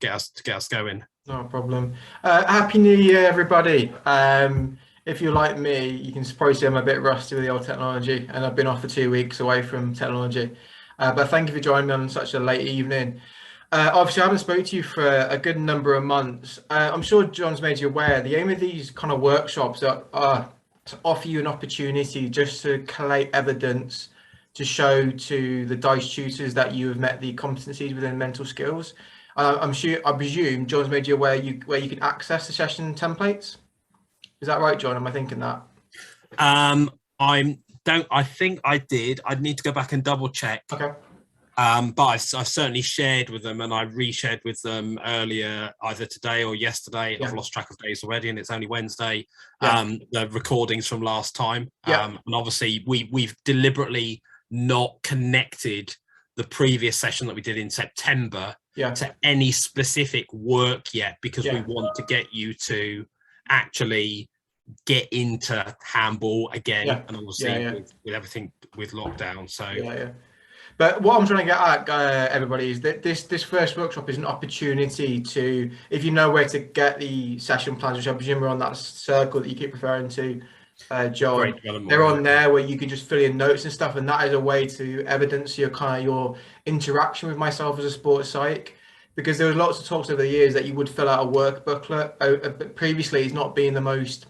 get us going. No problem. Happy New Year, everybody. If you're like me, you can probably see I'm a bit rusty with the old technology, and I've been off for 2 weeks away from technology. But thank you for joining me on such a late evening. Obviously, I haven't spoken to you for a good number of months. I'm sure John's made you aware. The aim of these kind of workshops are to offer you an opportunity just to collate evidence to show to the DiSE tutors that you have met the competencies within mental skills. I presume John's made you aware where you can access the session templates. Is that right, John? Am I thinking that? I think I did. I'd need to go back and double check. Okay. But I've certainly shared with them, and I reshared with them earlier, either today or yesterday. Yeah. I've lost track of days already, and it's only Wednesday. Yeah. The recordings from last time. Yeah. And obviously we've deliberately not connected the previous session that we did in September to any specific work yet, because we want to get you to actually get into handball again, and obviously with everything with lockdown. So But what I'm trying to get at, everybody, is that this first workshop is an opportunity to, if you know where to get the session plans, which I presume are on that circle that you keep referring to, John, they're on there where you can just fill in notes and stuff, and that is a way to evidence your interaction with myself as a sports psych. Because there was lots of talks over the years that you would fill out a work booklet. Previously, it's not been the most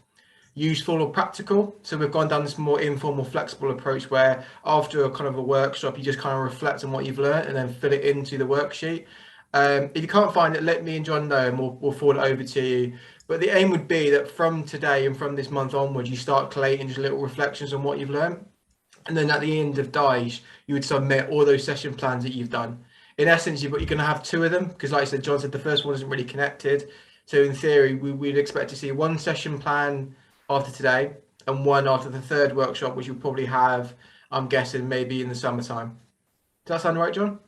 useful or practical, so we've gone down this more informal, flexible approach where after a kind of a workshop you just kind of reflect on what you've learned and then fill it into the worksheet. If you can't find it, let me and John know, and we'll forward it over to you. But the aim would be that from today and from this month onwards, you start collating just little reflections on what you've learned, and then at the end of DiSE you would submit all those session plans that you've done. In essence, you're going to have two of them, because like I said, John said the first one isn't really connected, so in theory we'd expect to see one session plan after today and one after the third workshop, which you'll probably have, I'm guessing, maybe in the summertime. Does that sound right, John?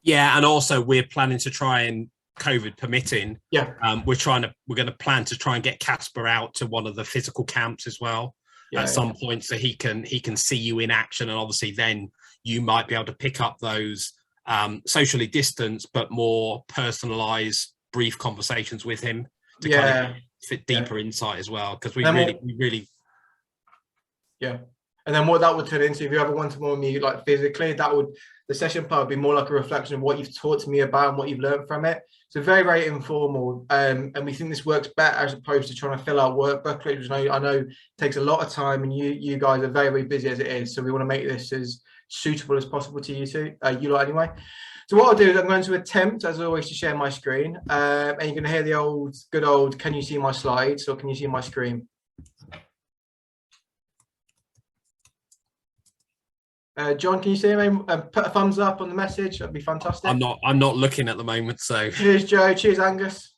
Yeah, and also we're planning to try, and COVID permitting, we're going to plan to try and get Casper out to one of the physical camps as well at some point, so he can see you in action, and obviously then you might be able to pick up those socially distanced but more personalized brief conversations with him to kind of fit deeper insight as well, because we really and then what that would turn into, if you have a one-to-one with me, like physically, the session part would be more like a reflection of what you've taught to me about and what you've learned from it. So very, very informal, and we think this works better as opposed to trying to fill out work booklets, which I know takes a lot of time, and you guys are very, very busy as it is, so we want to make this as suitable as possible to you two, you lot anyway. So what I'll do is I'm going to attempt, as always, to share my screen, and you're going to hear the good old, can you see my slides, or can you see my screen? John, can you see me? Put a thumbs up on the message. That'd be fantastic. I'm not looking at the moment. So cheers, Joe. Cheers, Angus.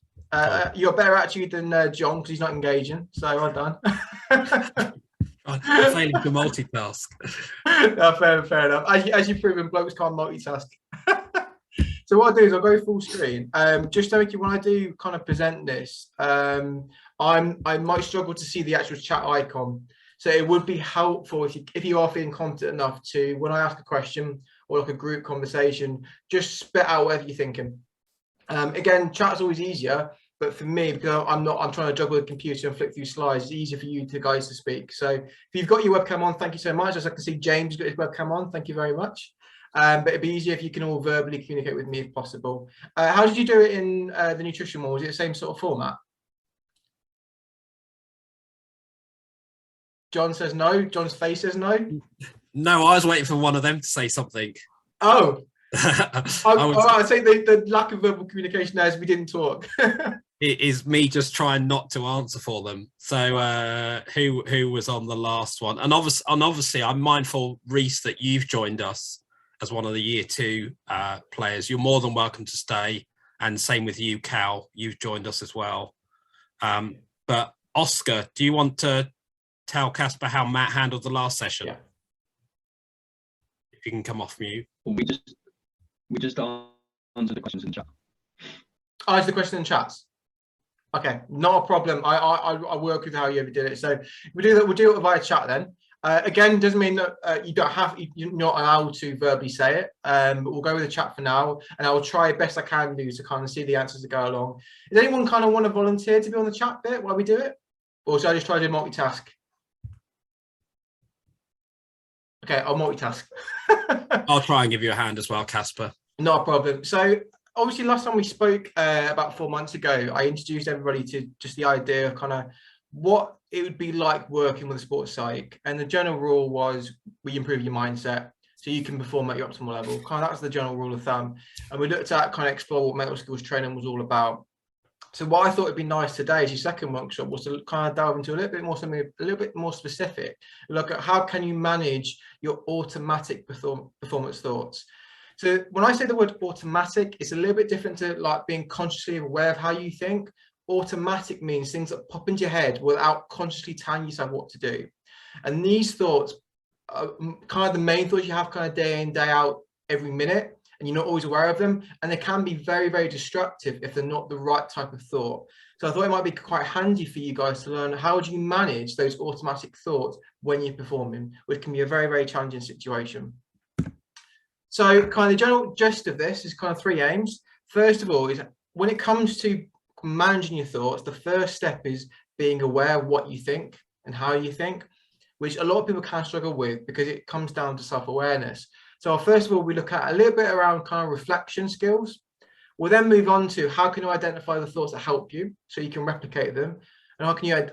You're better attitude than John, because he's not engaging. So well done. I'm failing to multitask. No, fair enough. As you've proven, blokes can't multitask. So what I'll do is I'll go full screen. Just to make you, when I do kind of present this, I might struggle to see the actual chat icon. So it would be helpful if you are feeling confident enough to, when I ask a question or like a group conversation, just spit out whatever you're thinking. Again, chat's always easier, but for me, because I'm trying to juggle the computer and flick through slides, it's easier for you guys to speak. So if you've got your webcam on, thank you so much. As I can see, James has got his webcam on. Thank you very much. But it'd be easier if you can all verbally communicate with me if possible. How did you do it in the nutrition one? Was it the same sort of format? John says no. John's face says no. No, I was waiting for one of them to say something. Oh. I say the lack of verbal communication there is we didn't talk. It is me just trying not to answer for them. So who was on the last one? And obviously I'm mindful, Reese, that you've joined us as one of the year 2 players. You're more than welcome to stay, and same with you, Cal. You've joined us as well. But Oscar, do you want to tell Casper how Matt handled the last session? Yeah. If you can come off mute. Well, we just answered the questions in the chat. Oh, it's the question in chats. Okay, not a problem. I work with how you ever did it. So we'll do that. We'll do it via chat then. Again, doesn't mean that you're not allowed to verbally say it. But we'll go with the chat for now, and I'll try best I can do to kind of see the answers that go along. Does anyone kind of want to volunteer to be on the chat bit while we do it? Or should I just try to multitask? Okay, I'll multitask. I'll try and give you a hand as well, Casper. No problem. So obviously last time we spoke about 4 months ago, I introduced everybody to just the idea of kind of what it would be like working with a sports psych. And the general rule was we improve your mindset so you can perform at your optimal level. Kind of that's the general rule of thumb. And we looked at kind of explore what mental skills training was all about. So what I thought would be nice today as your second workshop was to kind of delve into a little bit more something a little bit more specific. Look at how can you manage your automatic performance thoughts. So when I say the word automatic, it's a little bit different to like being consciously aware of how you think. Automatic means things that pop into your head without consciously telling yourself what to do. And these thoughts are kind of the main thoughts you have kind of day in, day out, every minute. And you're not always aware of them, and they can be very, very destructive if they're not the right type of thought. So I thought it might be quite handy for you guys to learn how do you manage those automatic thoughts when you're performing, which can be a very, very challenging situation. So kind of the general gist of this is kind of 3 aims. First of all, is when it comes to managing your thoughts, the first step is being aware of what you think and how you think, which a lot of people can struggle with because it comes down to self-awareness. So first of all, we look at a little bit around kind of reflection skills. We'll then move on to how can you identify the thoughts that help you so you can replicate them, and how can you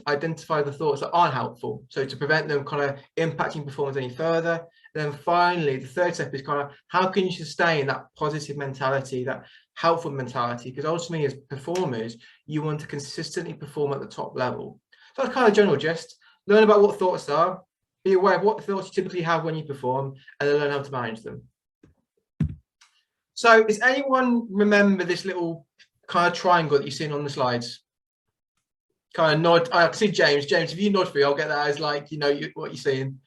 identify the thoughts that aren't helpful, so to prevent them kind of impacting performance any further. Then finally, the third step is kind of how can you sustain that positive mentality, that helpful mentality, because ultimately as performers, you want to consistently perform at the top level. So that's kind of general gist. Learn about what thoughts are, be aware of what thoughts you typically have when you perform, and then learn how to manage them. So does anyone remember this little kind of triangle that you've seen on the slides? Kind of nod. I can see James. James, if you nod for me, I'll get that as like, you know, what you're seeing.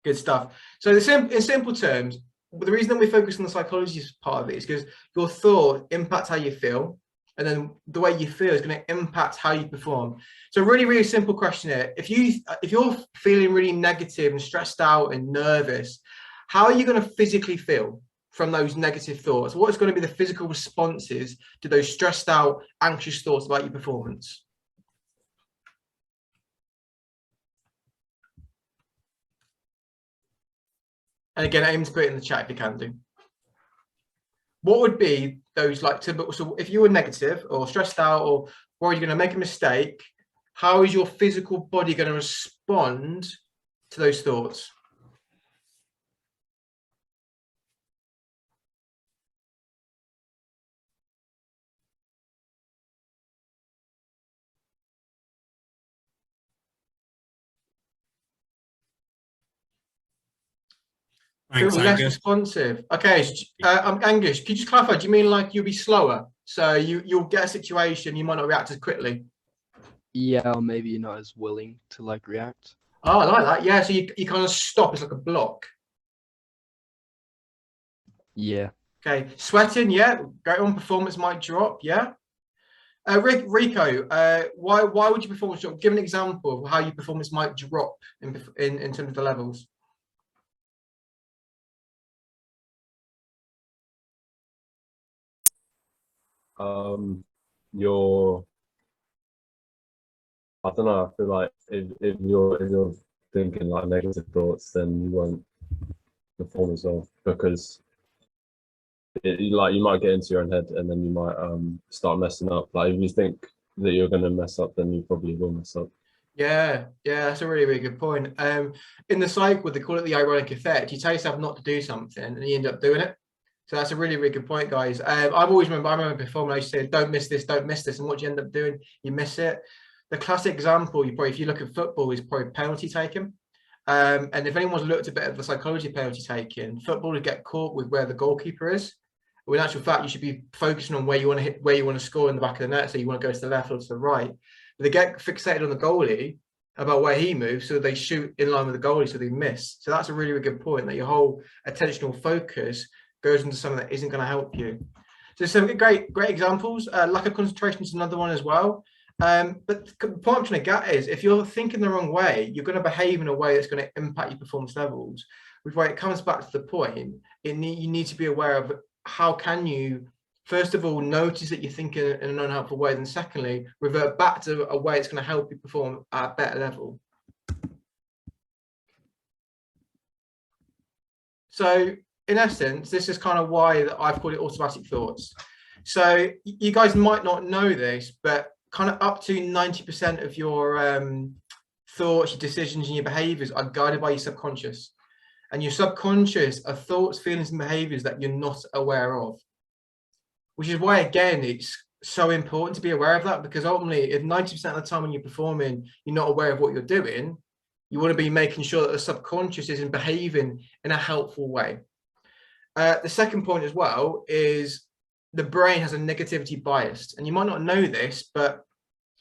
Good stuff. So in simple terms, the reason that we focus on the psychology part of it is because your thought impacts how you feel, and then the way you feel is going to impact how you perform. So really, really simple question here. If you're feeling really negative and stressed out and nervous, how are you going to physically feel from those negative thoughts? What is going to be the physical responses to those stressed out, anxious thoughts about your performance? And again, aim to put it in the chat if you can do. What would be those like typical? So if you were negative or stressed out or worried you're going to make a mistake, how is your physical body going to respond to those thoughts? Thanks, Feel less Angus. responsive. Okay, Angus, could you just clarify? Do you mean like you'll be slower? So you'll get a situation, you might not react as quickly. Yeah, or maybe you're not as willing to like react. Oh, I like that. Yeah, so you kind of stop. It's like a block. Yeah. Okay, sweating. Yeah, great on performance might drop. Yeah. Rico, why would your performance drop? Give an example of how your performance might drop in terms of the levels. I don't know, I feel like if you're thinking like negative thoughts, then you won't perform as well, because like you might get into your own head and then you might start messing up. Like if you think that you're going to mess up, then you probably will mess up. Yeah, that's a really, really good point. In the cycle, they call it the ironic effect. You tell yourself not to do something and you end up doing it. So that's a really, really good point, guys. I remember performing, I used to say, don't miss this, don't miss this. And what you end up doing, you miss it. The classic example, if you look at football, is probably penalty taking. And if anyone's looked a bit at the psychology of penalty taking, footballers get caught with where the goalkeeper is. When in actual fact, you should be focusing on where you want to hit, where you want to score in the back of the net. So you want to go to the left or to the right. But they get fixated on the goalie about where he moves, so they shoot in line with the goalie, so they miss. So that's a really, really good point, that your whole attentional focus goes into something that isn't going to help you. So some great examples. Lack of concentration is another one as well. But the point I'm trying to get is, if you're thinking the wrong way, you're going to behave in a way that's going to impact your performance levels. Which way it comes back to the point, you need to be aware of how can you, first of all, notice that you're thinking in an unhelpful way, then secondly, revert back to a way that's going to help you perform at a better level. So in essence, this is kind of why I've called it automatic thoughts. So you guys might not know this, but kind of up to 90% of your thoughts, your decisions, and your behaviors are guided by your subconscious. And your subconscious are thoughts, feelings, and behaviors that you're not aware of. Which is why, again, it's so important to be aware of that, because ultimately, if 90% of the time when you're performing, you're not aware of what you're doing, you want to be making sure that the subconscious isn't behaving in a helpful way. The second point as well is the brain has a negativity bias. And you might not know this, but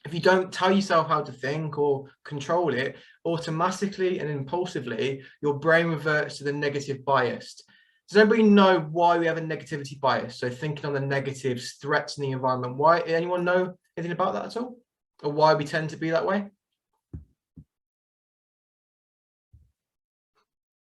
if you don't tell yourself how to think or control it, automatically and impulsively, your brain reverts to the negative bias. Does everybody know why we have a negativity bias? So thinking on the negatives, threats in the environment. Why? Anyone know anything about that at all? Or why we tend to be that way?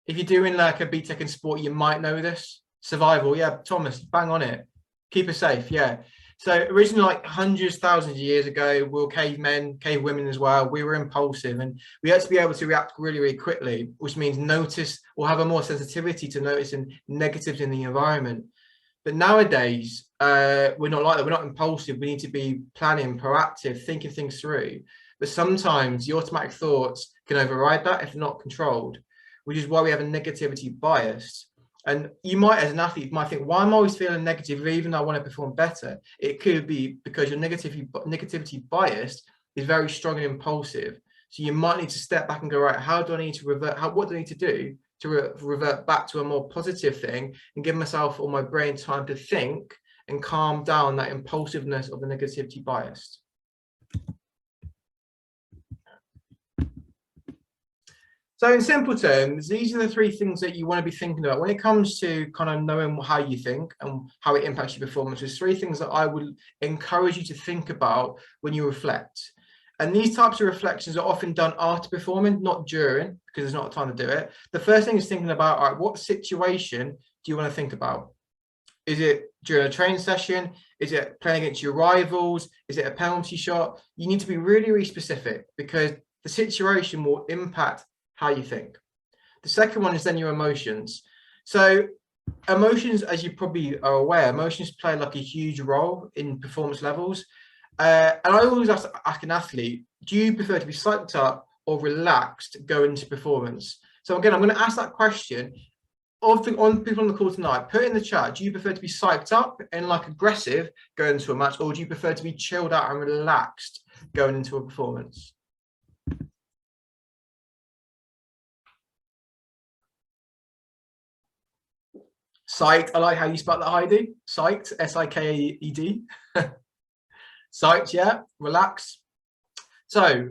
If you're doing like a BTEC in sport, you might know this. Survival, yeah, Thomas, bang on it. Keep us safe, yeah. So originally, like hundreds, thousands of years ago, we were cavemen, cave women as well. We were impulsive, and we had to be able to react really, really quickly, which means notice or have a more sensitivity to noticing negatives in the environment. But nowadays, we're not like that. We're not impulsive. We need to be planning, proactive, thinking things through. But sometimes the automatic thoughts can override that if not controlled, which is why we have a negativity bias. And you might, as an athlete, might think, why am I always feeling negative even though I want to perform better? It could be because your negativity bias is very strong and impulsive. So you might need to step back and go, right, how do I need to revert? What do I need to do to revert back to a more positive thing and give myself or my brain time to think and calm down that impulsiveness of the negativity bias? So in simple terms, these are the three things that you want to be thinking about when it comes to kind of knowing how you think and how it impacts your performance. There's three things that I would encourage you to think about when you reflect. And these types of reflections are often done after performing, not during, because there's not time to do it. The first thing is thinking about, all right, what situation do you want to think about? Is it during a training session? Is it playing against your rivals? Is it a penalty shot? You need to be really, really specific, because the situation will impact how you think. The second one is then your emotions. So emotions, as you probably are aware, emotions play like a huge role in performance levels. And I always ask an athlete, do you prefer to be psyched up or relaxed going into performance? So again, I'm going to ask that question on people on the call tonight. Put in the chat, do you prefer to be psyched up and like aggressive going into a match, or do you prefer to be chilled out and relaxed going into a performance? Psyched. I like how you spell that, Heidi. Psyched, S-I-K-E-D. Psyched, yeah. Relax. So,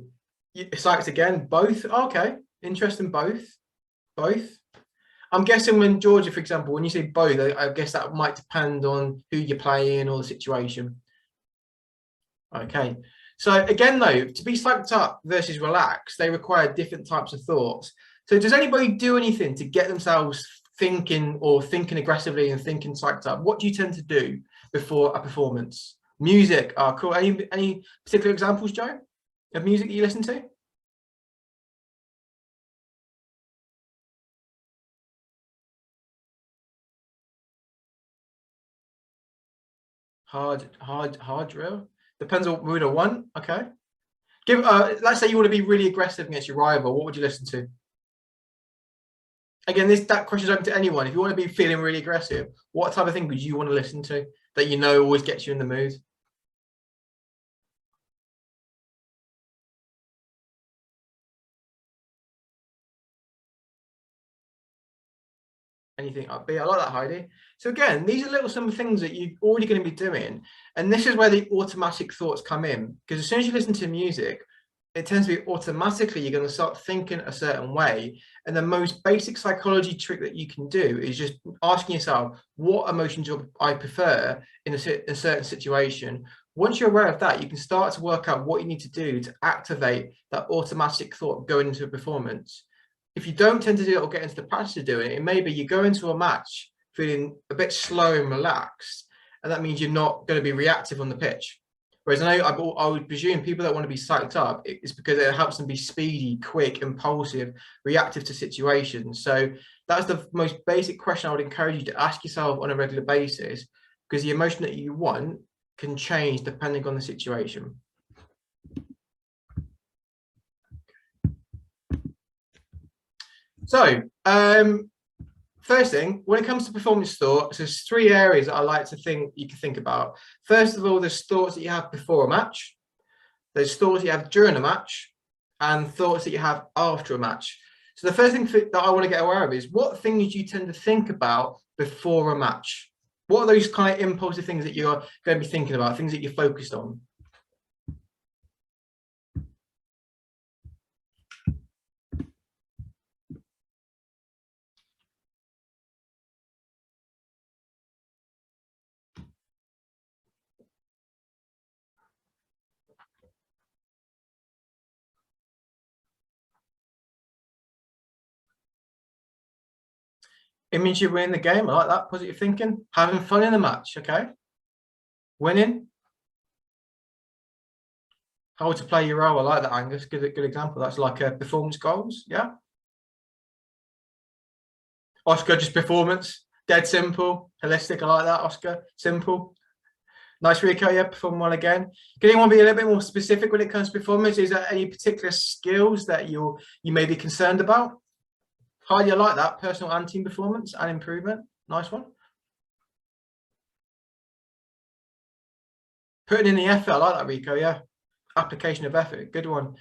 psyched again. Both. Okay. Interesting. Both. Both. I'm guessing when Georgia, for example, when you say both, I guess that might depend on who you're playing or the situation. Okay. So again, though, to be psyched up versus relaxed, they require different types of thoughts. So does anybody do anything to get themselves thinking aggressively and thinking psyched up? What do you tend to do before a performance? Music. Oh, cool. Any particular examples, Joe, of music that you listen to? Hard drill. Depends on mood or one. Okay. Let's say you want to be really aggressive against your rival. What would you listen to? Again, that question is open to anyone. If you want to be feeling really aggressive, what type of thing would you want to listen to that you know always gets you in the mood? Anything upbeat? I like that, Heidi. So again, these are some things that you're already going to be doing. And this is where the automatic thoughts come in. Because as soon as you listen to music, it tends to be automatically you're going to start thinking a certain way. And the most basic psychology trick that you can do is just asking yourself, what emotions do I prefer in a certain situation? Once you're aware of that, you can start to work out what you need to do to activate that automatic thought going into a performance. If you don't tend to do it or get into the practice of doing it, it may be you go into a match feeling a bit slow and relaxed, and that means you're not going to be reactive on the pitch. Whereas I would presume people that want to be psyched up, it's because it helps them be speedy, quick, impulsive, reactive to situations. So that's the most basic question I would encourage you to ask yourself on a regular basis, because the emotion that you want can change depending on the situation. So, first thing, when it comes to performance thoughts, there's 3 areas that I like to think you can think about. First of all, there's thoughts that you have before a match. There's thoughts you have during a match, and thoughts that you have after a match. So the first thing that I want to get aware of is what things you tend to think about before a match. What are those kind of impulsive things that you're going to be thinking about, things that you're focused on? It means you win the game. I like that. Positive thinking. Having fun in the match. Okay. Winning. How to play your role. I like that, Angus. Good example. That's like performance goals. Yeah. Oscar, just performance. Dead simple. Holistic. I like that, Oscar. Simple. Nice, Rico. Yeah, perform well again. Can anyone be a little bit more specific when it comes to performance? Is there any particular skills that you may be concerned about? Highly, I like that. Personal and team performance and improvement. Nice one. Putting in the effort. I like that, Rico. Yeah. Application of effort. Good one.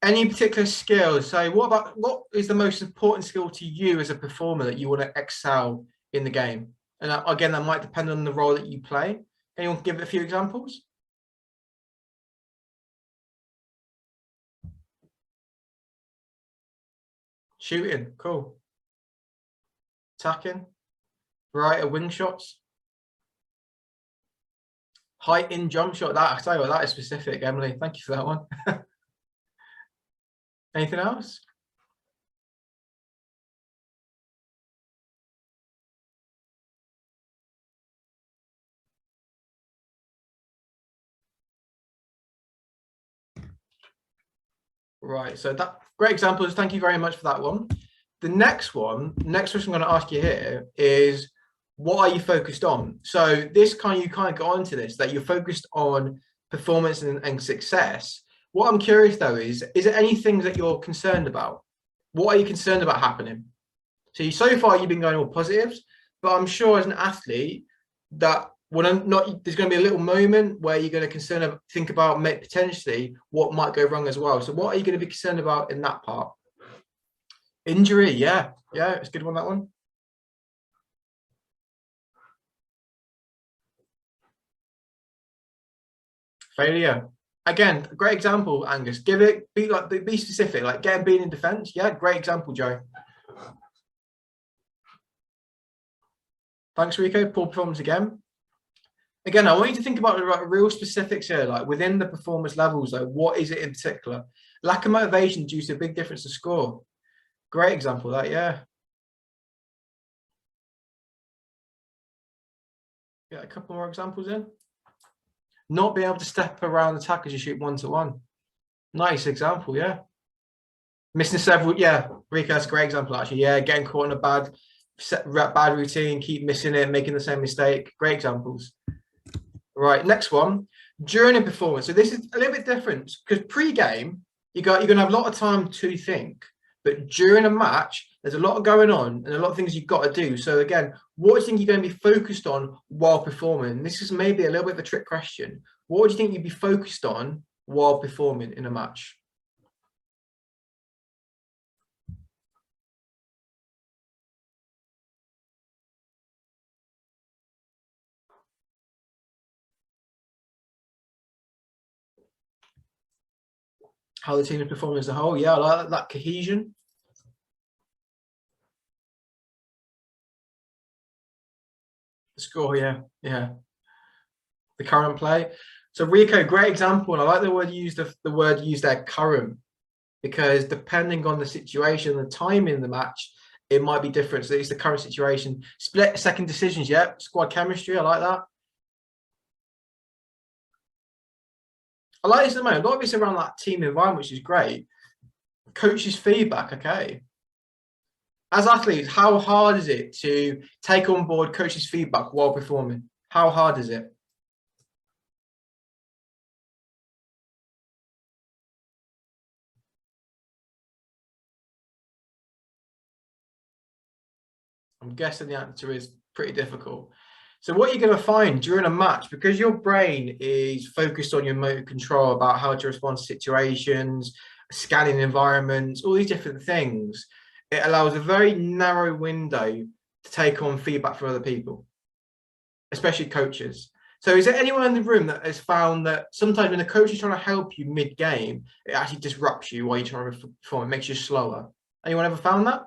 Any particular skills? So what is the most important skill to you as a performer that you want to excel in the game? And again, that might depend on the role that you play. Anyone give a few examples? Shooting. Cool. Attacking. Variety of wing shots. Height in jump shot. That, I tell you what, that is specific, Emily. Thank you for that one. Anything else? Right, so that great examples. Thank you very much for that one. The next question I'm going to ask you here is, what are you focused on? So you kind of got onto this, that you're focused on performance and success. What I'm curious though is there anything that you're concerned about? What are you concerned about happening? So far you've been going all positives, but I'm sure as an athlete that there's going to be a little moment where you're going to think about potentially what might go wrong as well. So what are you going to be concerned about in that part? Injury, yeah, it's a good one, that one. Failure. Again, great example, Angus. Be specific, like being in defense. Yeah, great example, Joe. Thanks, Rico. Poor performance again. Again, I want you to think about the real specifics here, like within the performance levels, like what is it in particular? Lack of motivation due to a big difference to score. Great example of that, yeah. Get a couple more examples in. Not being able to step around the tackle as you shoot 1-to-1. Nice example, yeah. Missing several, yeah. Rico, that's a great example actually. Yeah, getting caught in a bad routine, keep missing it, making the same mistake. Great examples. Right, next one. During a performance. So this is a little bit different because pre-game, you're going to have a lot of time to think. But during a match, there's a lot going on and a lot of things you've got to do. So again, what do you think you're going to be focused on while performing? This is maybe a little bit of a trick question. What do you think you'd be focused on while performing in a match? How the team is performing as a whole. Yeah, I like that cohesion. The score, yeah. The current play. So Rico, great example. And I like the word used, the word used there, current, because depending on the situation, the timing in the match, it might be different. So it's the current situation. Split second decisions, yeah. Squad chemistry, I like that. I like this at the moment. A lot of it's around that team environment, which is great. Coaches' feedback, okay. As athletes, how hard is it to take on board coaches' feedback while performing? How hard is it? I'm guessing the answer is pretty difficult. So what you're going to find during a match, because your brain is focused on your motor control about how to respond to situations, scanning environments, all these different things, it allows a very narrow window to take on feedback from other people, especially coaches. So is there anyone in the room that has found that sometimes when the coach is trying to help you mid-game, it actually disrupts you while you're trying to perform, it makes you slower? Anyone ever found that?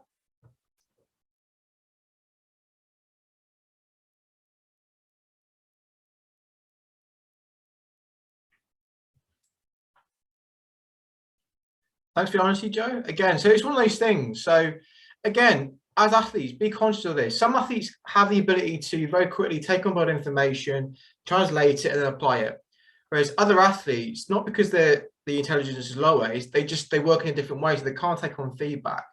Thanks for your honesty, Joe. Again, so it's one of those things. So again, as athletes, be conscious of this. Some athletes have the ability to very quickly take on board information, translate it, and then apply it. Whereas other athletes, not because the intelligence is lower, is they work in a different way, so they can't take on feedback.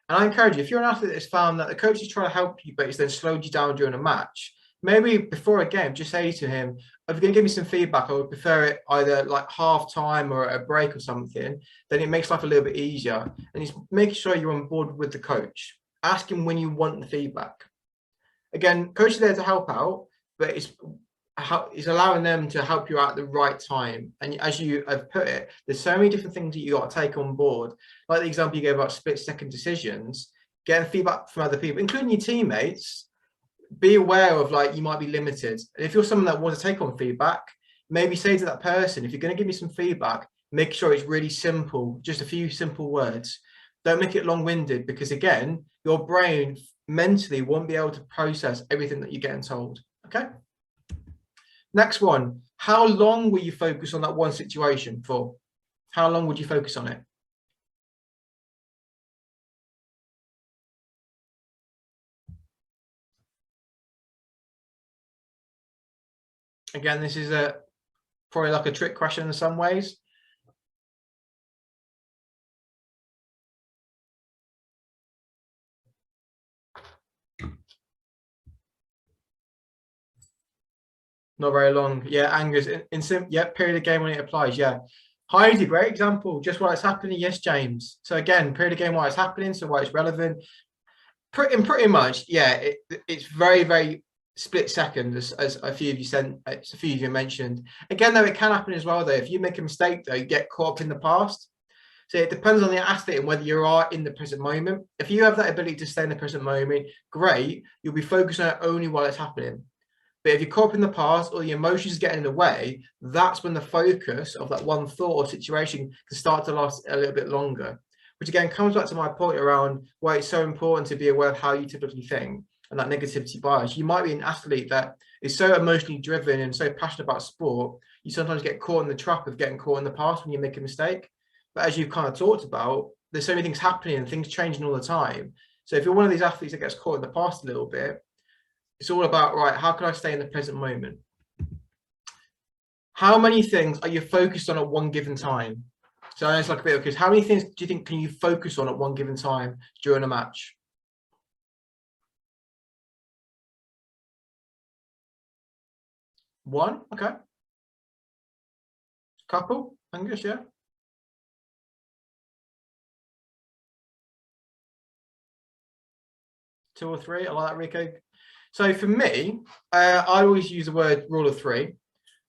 And I encourage you, if you're an athlete that's found that the coach is trying to help you, but it's then slowed you down during a match, maybe before a game, just say to him, if you're going to give me some feedback, I would prefer it either like half time or a break or something. Then it makes life a little bit easier. And he's making sure you're on board with the coach. Ask him when you want the feedback. Again, coach is there to help out, but it's allowing them to help you out at the right time. And as you have put it, there's so many different things that you got to take on board. Like the example you gave about split-second decisions, getting feedback from other people, including your teammates. Be aware of, like, you might be limited. And if you're someone that wants to take on feedback, maybe say to that person, if you're going to give me some feedback, make sure it's really simple, just a few simple words. Don't make it long-winded, because again, your brain mentally won't be able to process everything that you're getting told. Okay. Next one. How long will you focus on that one situation for? How long would you focus on it? Again, this is probably like a trick question in some ways. Not very long. Yeah, Angus, period of game when it applies. Yeah. Heidi, great example. Just while it's happening. Yes, James. So again, period of game while it's happening, so why it's relevant. Pretty much, yeah. It's very, very split second, as a few of you said, a few of you mentioned. Again, though, it can happen as well, though. If you make a mistake, though, you get caught up in the past. So it depends on the athlete and whether you are in the present moment. If you have that ability to stay in the present moment, great. You'll be focused on it only while it's happening. But if you're caught up in the past or the emotions get in the way, that's when the focus of that one thought or situation can start to last a little bit longer. Which again comes back to my point around why it's so important to be aware of how you typically think and that negativity bias. You might be an athlete that is so emotionally driven and so passionate about sport, you sometimes get caught in the trap of getting caught in the past when you make a mistake. But as you've kind of talked about, there's so many things happening and things changing all the time. So if you're one of these athletes that gets caught in the past a little bit, it's all about, right, how can I stay in the present moment? How many things are you focused on at one given time? So I know it's like a bit of, because how many things do you think can you focus on at one given time during a match? One, okay. Couple, Angus, yeah. Two or three, I like that, Rico. So for me, I always use the word rule of three,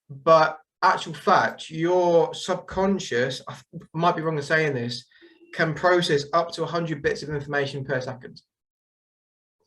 but actual fact, your subconscious, I might be wrong in saying this, can process up to 100 bits of information per second.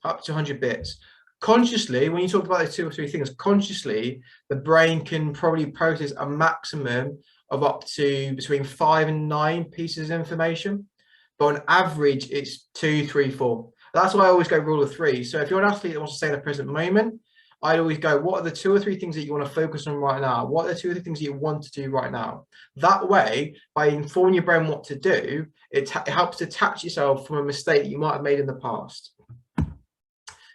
Up to 100 bits. Consciously, when you talk about those two or three things, consciously, the brain can probably process a maximum of up to between 5 and 9 pieces of information. But on average, it's 2, 3, 4. That's why I always go rule of three. So if you're an athlete that wants to stay in the present moment, I'd always go, what are the 2 or 3 things that you want to focus on right now? What are the 2 or 3 things that you want to do right now? That way, by informing your brain what to do, it helps detach yourself from a mistake that you might have made in the past. And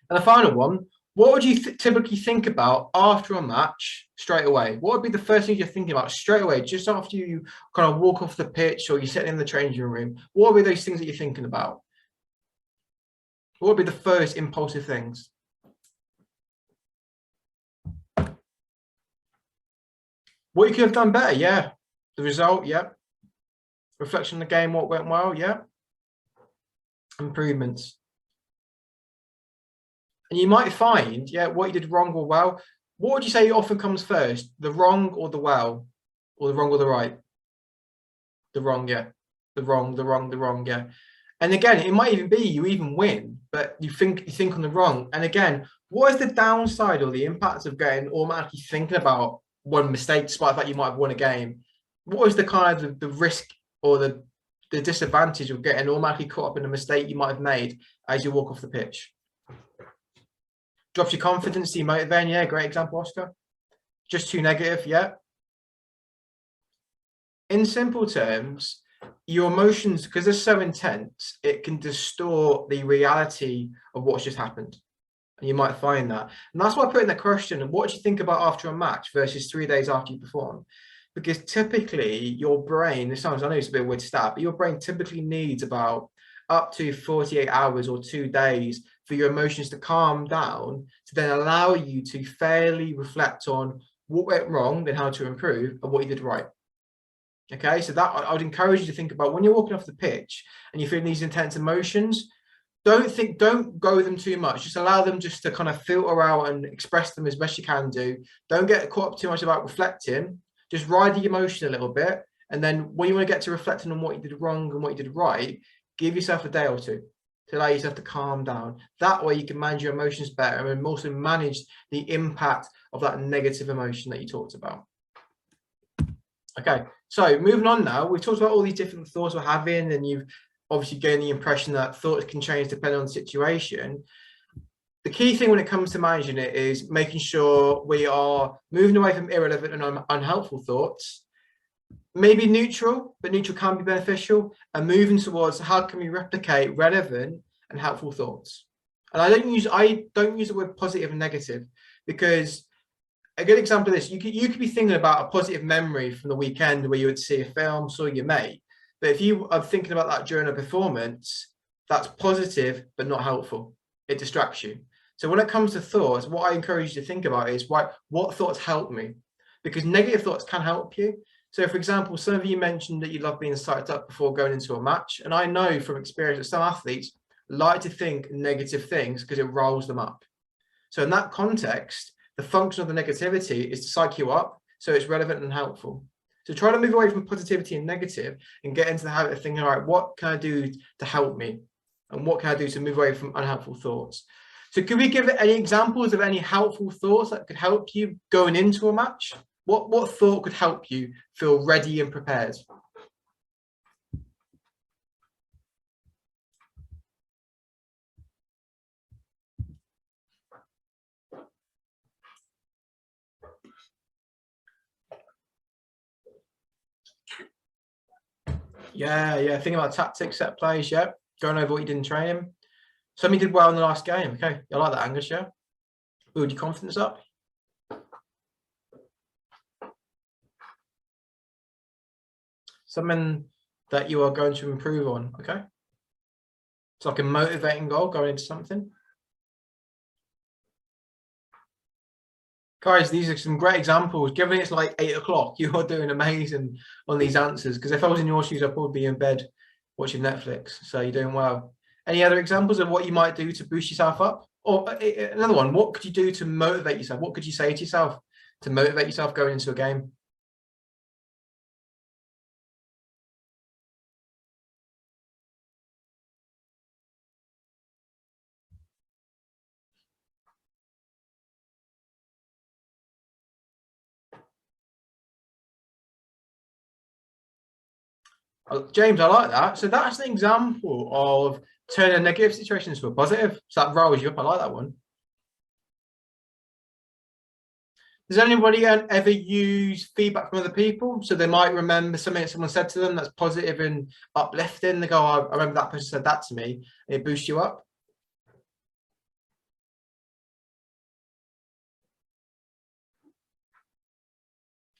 the final one, what would you typically think about after a match straight away? What would be the first thing you're thinking about straight away, just after you kind of walk off the pitch or you're sitting in the changing room? What would be those things that you're thinking about? What would be the first impulsive things? What you could have done better, yeah. The result, yeah. Reflection of the game, what went well, yeah. Improvements. And you might find, yeah, what you did wrong or well. What would you say often comes first? The wrong or the well? Or the wrong or the right? The wrong, yeah. The wrong, yeah. And again, it might even be you even win, but you think on the wrong. And again, what is the downside or the impact of getting automatically thinking about one mistake, despite the fact you might have won a game? What is the kind of the risk or the disadvantage of getting automatically caught up in a mistake you might have made as you walk off the pitch? Drops your confidence, demotivating, yeah, great example, Oscar. Just too negative, yeah. In simple terms, your emotions, because they're so intense, it can distort the reality of what's just happened. And you might find that. And that's why I put in the question, what do you think about after a match versus 3 days after you perform? Because typically your brain, this sounds, I know it's a bit of a weird stat, but your brain typically needs about up to 48 hours or 2 days for your emotions to calm down, to then allow you to fairly reflect on what went wrong and how to improve and what you did right. Okay, so that I would encourage you to think about when you're walking off the pitch and you're feeling these intense emotions. Don't go with them too much. Just allow them just to kind of filter out and express them as best you can do. Don't get caught up too much about reflecting. Just ride the emotion a little bit, and then when you want to get to reflecting on what you did wrong and what you did right, give yourself a day or two to allow yourself to calm down. That way you can manage your emotions better and also manage the impact of that negative emotion that you talked about. Okay, so moving on now, we've talked about all these different thoughts we're having, and you've obviously gained the impression that thoughts can change depending on the situation. The key thing when it comes to managing it is making sure we are moving away from irrelevant and unhelpful thoughts, maybe neutral, but neutral can be beneficial, and moving towards how can we replicate relevant and helpful thoughts. And I don't use the word positive and negative, because a good example of this, you could be thinking about a positive memory from the weekend where you would see a film, saw your mate. But if you are thinking about that during a performance, that's positive but not helpful. It distracts you. So when it comes to thoughts, what I encourage you to think about is what thoughts help me? Because negative thoughts can help you. So for example, some of you mentioned that you love being psyched up before going into a match. And I know from experience that some athletes like to think negative things because it rolls them up. So in that context, the function of the negativity is to psych you up so it's relevant and helpful. So try to move away from positivity and negative and get into the habit of thinking, all right, what can I do to help me? And what can I do to move away from unhelpful thoughts? So could we give any examples of any helpful thoughts that could help you going into a match? What thought could help you feel ready and prepared? Yeah, thinking about tactics, set plays, yeah. Going over what you did in training. Something you did well in the last game. Okay, I like that, Angus, yeah. Build your confidence up. Something that you are going to improve on, okay? It's like a motivating goal going into something. Guys, these are some great examples. Given it's like 8 o'clock, you are doing amazing on these answers. Because if I was in your shoes, I'd probably be in bed watching Netflix. So you're doing well. Any other examples of what you might do to boost yourself up? Or another one, what could you do to motivate yourself? What could you say to yourself to motivate yourself going into a game? James, I like that. So that's an example of turning a negative situation into a positive. So that rolls you up. I like that one. Does anybody ever use feedback from other people? So they might remember something that someone said to them that's positive and uplifting. They go, oh, I remember that person said that to me. And it boosts you up.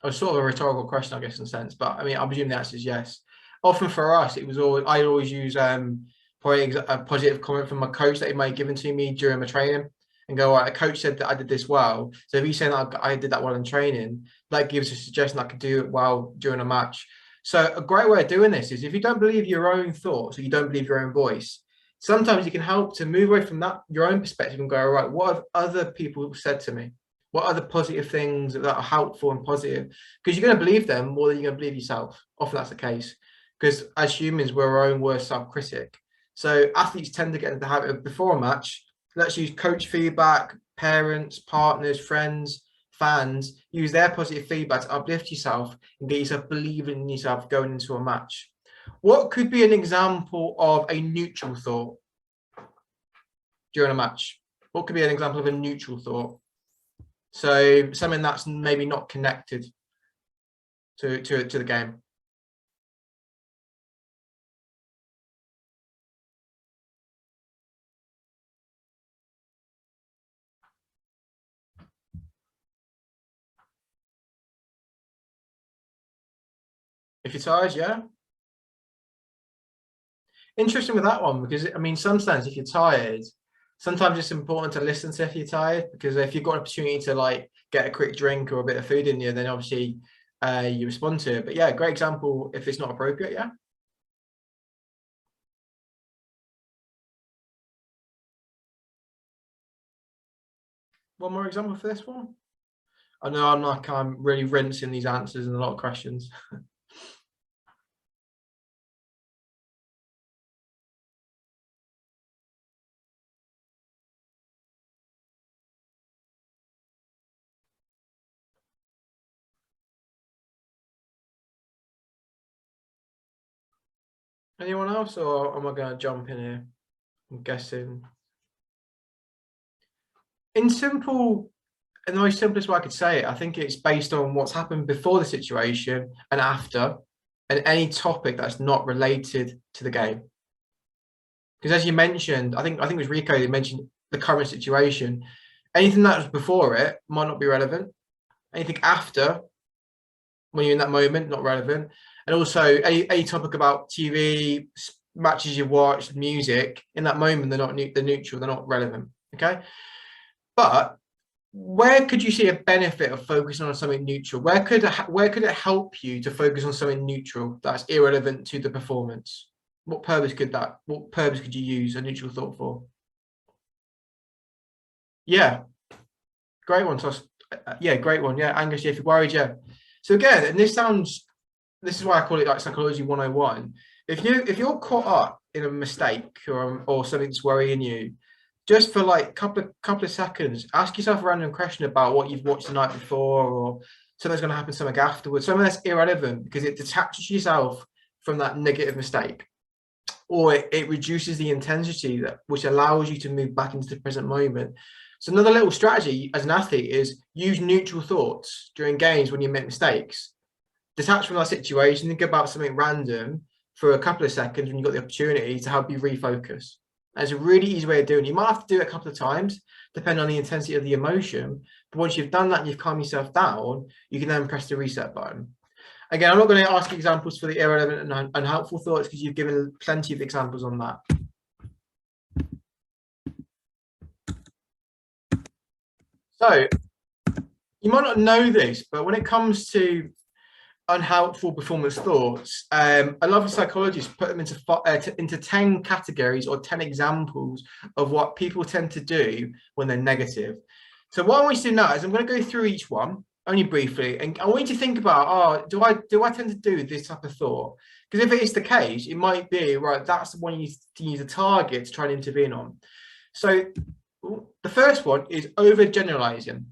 It was sort of a rhetorical question, I guess, in a sense. But I mean, I presume the answer is yes. Often for us, it was always, I always use probably a positive comment from my coach that he might have given to me during my training. And go, all right, a coach said that I did this well. So if he's saying that I did that well in training, that gives a suggestion I could do it well during a match. So a great way of doing this is if you don't believe your own thoughts or you don't believe your own voice, sometimes you can help to move away from that, your own perspective, and go, all right, what have other people said to me? What are the positive things that are helpful and positive? Because you're going to believe them more than you're going to believe yourself. Often that's the case. Because as humans, we're our own worst self-critic. So athletes tend to get into the habit of before a match, let's use coach feedback, parents, partners, friends, fans, use their positive feedback to uplift yourself and get yourself believing in yourself going into a match. What could be an example of a neutral thought during a match? What could be an example of a neutral thought? So something that's maybe not connected to the game. If you're tired, yeah. Interesting with that one, because I mean, sometimes if you're tired, sometimes it's important to listen to if you're tired, because if you've got an opportunity to like get a quick drink or a bit of food in you, then obviously you respond to it. But yeah, great example if it's not appropriate, yeah. One more example for this one. I know I'm really rinsing these answers and a lot of questions. Anyone else, or am I going to jump in here? I'm guessing. In the most simplest way I could say it, I think it's based on what's happened before the situation and after, and any topic that's not related to the game. Because as you mentioned, I think it was Rico that mentioned the current situation. Anything that was before it might not be relevant. Anything after, when you're in that moment, not relevant. And also any topic about TV, matches you watch, music, in that moment, they're neutral, they're not relevant. Okay. But where could you see a benefit of focusing on something neutral? Where could it help you to focus on something neutral that's irrelevant to the performance? What purpose could you use a neutral thought for? Yeah, great one, Toss. Yeah, great one. Yeah, Angus, yeah, if you're worried, yeah. So again, and this is why I call it like psychology 101. If you're caught up in a mistake or something that's worrying you, just for like a couple of seconds, ask yourself a random question about what you've watched the night before, or something's going to happen something afterwards, something that's irrelevant, because it detaches yourself from that negative mistake, or it reduces the intensity which allows you to move back into the present moment. So another little strategy as an athlete is use neutral thoughts during games when you make mistakes. Detach from that situation, think about something random for a couple of seconds when you've got the opportunity to help you refocus. And it's a really easy way of doing it. You might have to do it a couple of times, depending on the intensity of the emotion. But once you've done that and you've calmed yourself down, you can then press the reset button. Again, I'm not going to ask examples for the irrelevant and unhelpful thoughts, because you've given plenty of examples on that. So you might not know this, but when it comes to unhelpful performance thoughts, a lot of psychologists put them into 10 categories or 10 examples of what people tend to do when they're negative. So what I want you to know is I'm going to go through each one only briefly, and I want you to think about, oh, do I tend to do this type of thought? Because if it is the case, it might be, right, that's the one you use a target to try and intervene on. So the first one is overgeneralizing.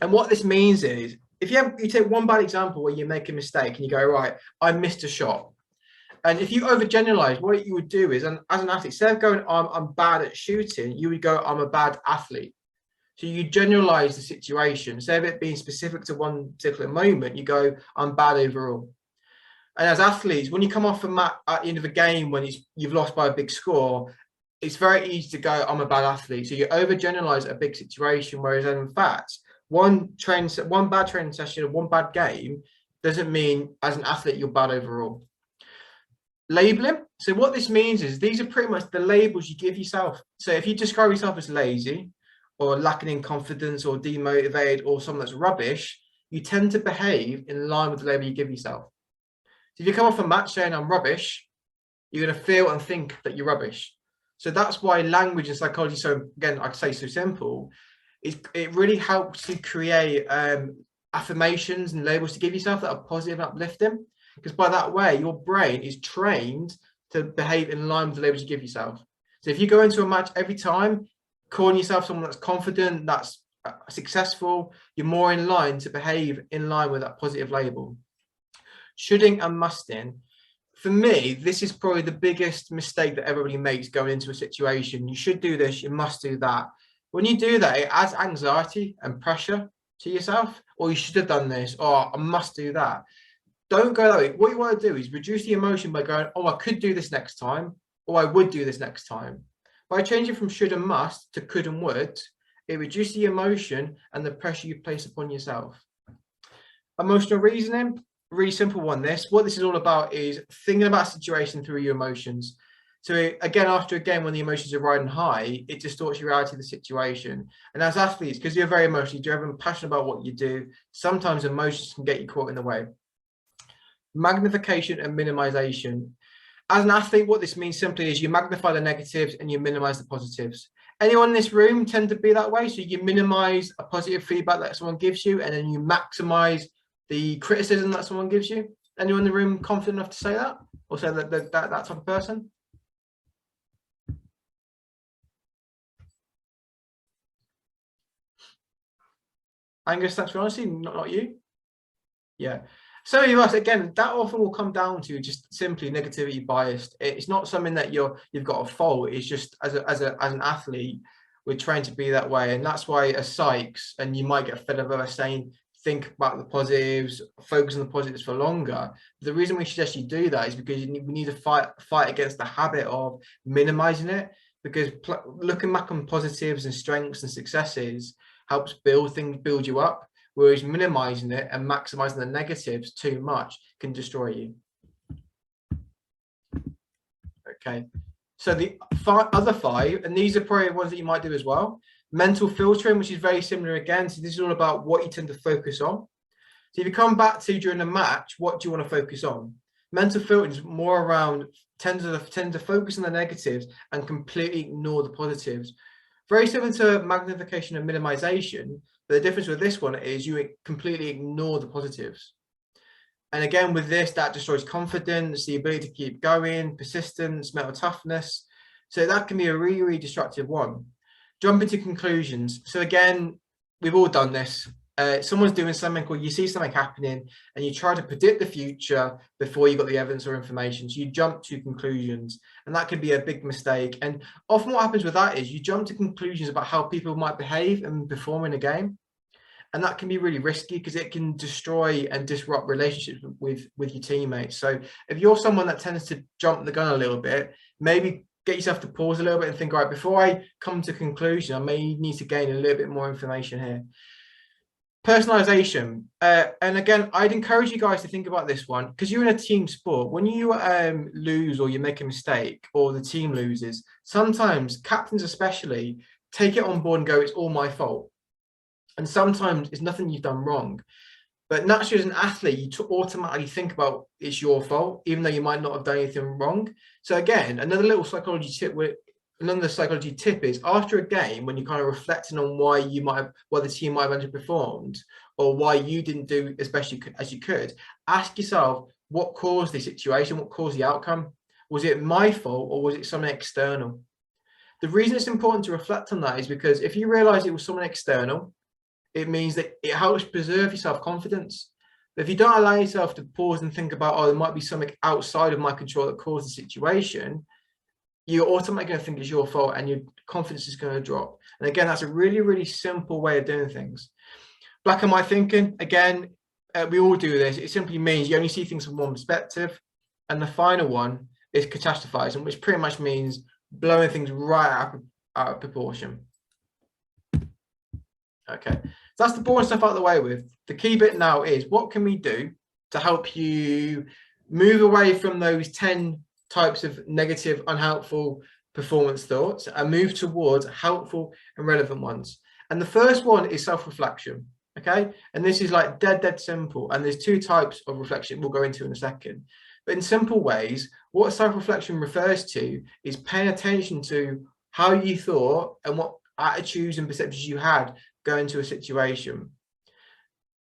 And what this means is, if you take one bad example where you make a mistake and you go, right, I missed a shot. And if you overgeneralize, what you would do is, and as an athlete, instead of going, I'm bad at shooting, you would go, I'm a bad athlete. So you generalize the situation. Instead of it being specific to one particular moment, you go, I'm bad overall. And as athletes, when you come off a mat at the end of a game, when you've lost by a big score, it's very easy to go, I'm a bad athlete. So you overgeneralize a big situation, whereas in fact, one bad training session or one bad game doesn't mean as an athlete you're bad overall. Labeling. So what this means is these are pretty much the labels you give yourself. So if you describe yourself as lazy or lacking in confidence or demotivated or someone that's rubbish, you tend to behave in line with the label you give yourself. So if you come off a match saying I'm rubbish, you're going to feel and think that you're rubbish. So that's why language and psychology, so again, I'd say so simple, it really helps to create affirmations and labels to give yourself that are positive and uplifting. Because by that way, your brain is trained to behave in line with the labels you give yourself. So if you go into a match every time, calling yourself someone that's confident, that's successful, you're more in line to behave in line with that positive label. Shoulding and musting. For me, this is probably the biggest mistake that everybody makes going into a situation. You should do this, you must do that. When you do that, it adds anxiety and pressure to yourself, or you should have done this, or I must do that. Don't go that way. What you want to do is reduce the emotion by going, oh, I could do this next time, or I would do this next time. By changing from should and must to could and would, it reduces the emotion and the pressure you place upon yourself. Emotional reasoning. Really simple one. What this is all about is thinking about a situation through your emotions. So again, after a game, when the emotions are riding high, it distorts your reality of the situation. And as athletes, because you're very emotionally driven, passionate about what you do, sometimes emotions can get you caught in the way. Magnification and minimization. As an athlete, what this means simply is you magnify the negatives and you minimize the positives. Anyone in this room tend to be that way. So you minimize a positive feedback that someone gives you, and then you maximize the criticism that someone gives you. Anyone in the room confident enough to say that, or say that type of person? Angus, thanks for honesty. Not you. Yeah. So of us, again, that often will come down to just simply negativity biased. It's not something that you've got a fault. It's just as an athlete, we're trained to be that way, and that's why as psychs, and you might get fed up of us saying, think about the positives, focus on the positives for longer. The reason we suggest you do that is because we need to fight against the habit of minimizing it, because looking back on positives and strengths and successes helps build you up, whereas minimizing it and maximizing the negatives too much can destroy you. Okay, so the other 5, and these are probably ones that you might do as well. Mental filtering, which is very similar again. So this is all about what you tend to focus on. So if you come back to during a match, what do you want to focus on? Mental filtering is more around tend to focus on the negatives and completely ignore the positives. Very similar to magnification and minimization, but the difference with this one is you completely ignore the positives. And again, with this, that destroys confidence, the ability to keep going, persistence, mental toughness. So that can be a really, really destructive one. Jumping to conclusions. So again, we've all done this. Someone's doing something, or you see something happening and you try to predict the future before you got the evidence or information. So you jump to conclusions, and that could be a big mistake. And often what happens with that is you jump to conclusions about how people might behave and perform in a game. And that can be really risky because it can destroy and disrupt relationships with your teammates. So if you're someone that tends to jump the gun a little bit, maybe get yourself to pause a little bit and think, all right, before I come to a conclusion, I may need to gain a little bit more information here. Personalization. And again, I'd encourage you guys to think about this one, because you're in a team sport. When you lose or you make a mistake or the team loses, sometimes captains especially take it on board and go, it's all my fault. And sometimes it's nothing you've done wrong. But naturally, as an athlete, you automatically think about it's your fault, even though you might not have done anything wrong. So again, another psychology tip is after a game, when you're kind of reflecting on why the team might have underperformed, or why you didn't do as best as you could, ask yourself what caused the situation, what caused the outcome. Was it my fault or was it something external? The reason it's important to reflect on that is because if you realize it was someone external, it means that it helps preserve your self-confidence. But if you don't allow yourself to pause and think about, oh, there might be something outside of my control that caused the situation, you're automatically going to think it's your fault and your confidence is going to drop. And again, that's a really, really simple way of doing things. Black and white thinking, again, we all do this. It simply means you only see things from one perspective. And the final one is catastrophizing, which pretty much means blowing things right out of proportion. Okay, so that's the boring stuff out of the way with. The key bit now is, what can we do to help you move away from those 10 types of negative, unhelpful performance thoughts and move towards helpful and relevant ones? And the first one is self-reflection. Okay, and this is like dead simple. And there's 2 types of reflection we'll go into in a second. But in simple ways, what self-reflection refers to is paying attention to how you thought and what attitudes and perceptions you had going into a situation.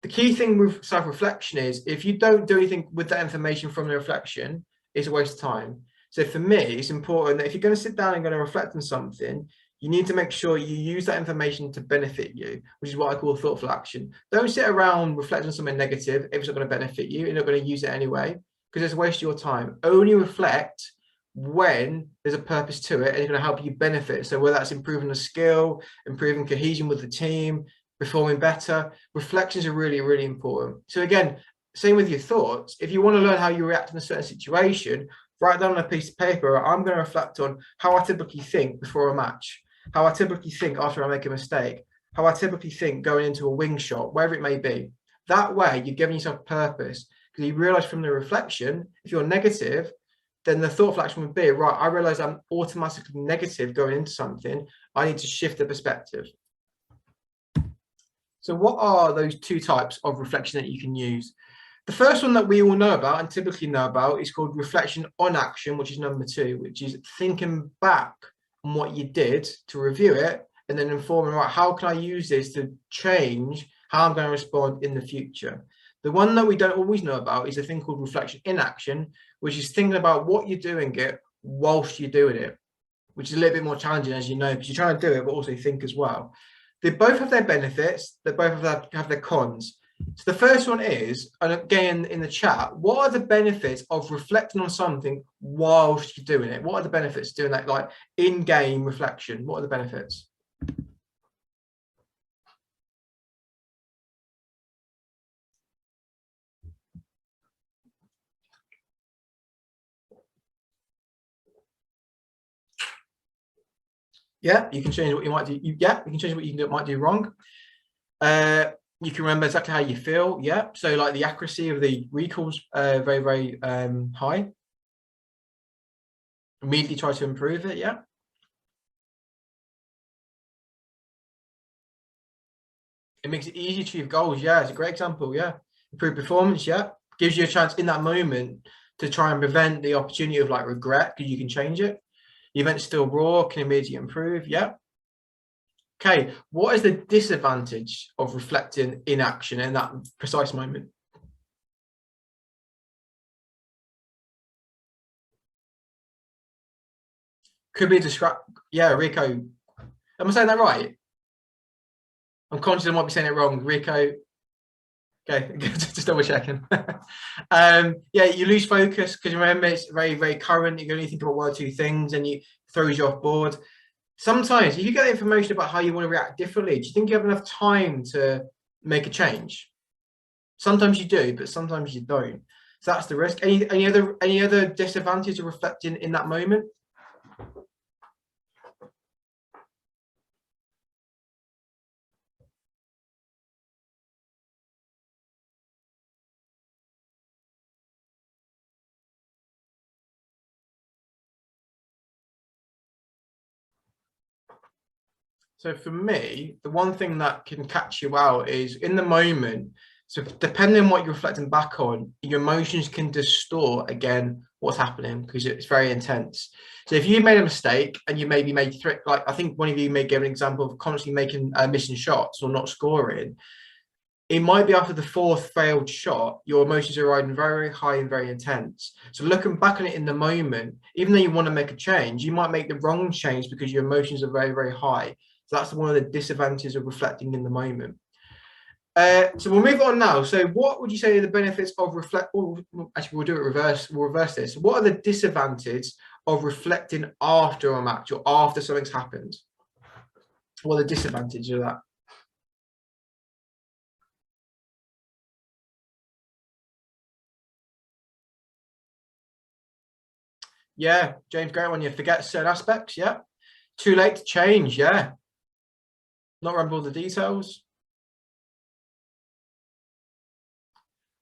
The key thing with self-reflection is, if you don't do anything with that information from the reflection, it's a waste of time. So for me, it's important that if you're going to sit down and going to reflect on something, you need to make sure you use that information to benefit you, which is what I call thoughtful action. Don't sit around reflecting on something negative if it's not going to benefit you. You're not going to use it anyway, because it's a waste of your time. Only reflect when there's a purpose to it and it's going to help you benefit. So whether that's improving a skill, improving cohesion with the team, performing better, reflections are really, really important. So again, same with your thoughts. If you want to learn how you react in a certain situation, write down on a piece of paper, I'm going to reflect on how I typically think before a match, how I typically think after I make a mistake, how I typically think going into a wing shot, wherever it may be. That way, you're giving yourself purpose, because you realize from the reflection, if you're negative, then the thoughtful action would be, right, I realize I'm automatically negative going into something. I need to shift the perspective. So what are those 2 types of reflection that you can use? The first one that we all know about and typically know about is called reflection on action, which is number 2, which is thinking back on what you did to review it and then informing, right, how can I use this to change how I'm going to respond in the future? The one that we don't always know about is a thing called reflection in action, which is thinking about what you're doing it whilst you're doing it, which is a little bit more challenging, as you know, because you're trying to do it, but also think as well. They both have their benefits. They both have their cons. So the first one is, and again in the chat, what are the benefits of reflecting on something whilst you're doing it? What are the benefits of doing that, like in-game reflection? What are the benefits? Yeah, you can change what you might do. You can change what you might do wrong. You can remember exactly how you feel. Yeah, so like the accuracy of the recalls very, very high. Immediately try to improve it. Yeah. It makes it easy to achieve goals. Yeah, it's a great example. Yeah, improve performance. Yeah, gives you a chance in that moment to try and prevent the opportunity of like regret, because you can change it. The event's still raw, can immediately improve. Yeah. Okay, what is the disadvantage of reflecting in action in that precise moment? Could be a distract. Yeah, Rico. Am I saying that right? I'm conscious I might be saying it wrong. Rico. Okay, just double checking. Yeah, you lose focus because remember it's very, very current. You're only thinking about 1 or 2 things and it throws you off board. Sometimes if you get information about how you want to react differently, do you think you have enough time to make a change? Sometimes you do, but sometimes you don't. So that's the risk. Any other disadvantage of reflecting in that moment? So for me, the one thing that can catch you out is in the moment. So depending on what you're reflecting back on, your emotions can distort again what's happening because it's very intense. So if you made a mistake and you maybe made like I think one of you may give an example of constantly making missing shots or not scoring. It might be after the 4th failed shot, your emotions are riding very, very high and very intense. So looking back on it in the moment, even though you want to make a change, you might make the wrong change because your emotions are very, very high. So that's one of the disadvantages of reflecting in the moment. So we'll move on now. So what would you say are the benefits of reflect? Actually, we'll do it reverse. We'll reverse this. What are the disadvantages of reflecting after a match or after something's happened? What are the disadvantages of that? Yeah, James, great one. You forget certain aspects. Yeah. Too late to change. Yeah. Not remember all the details.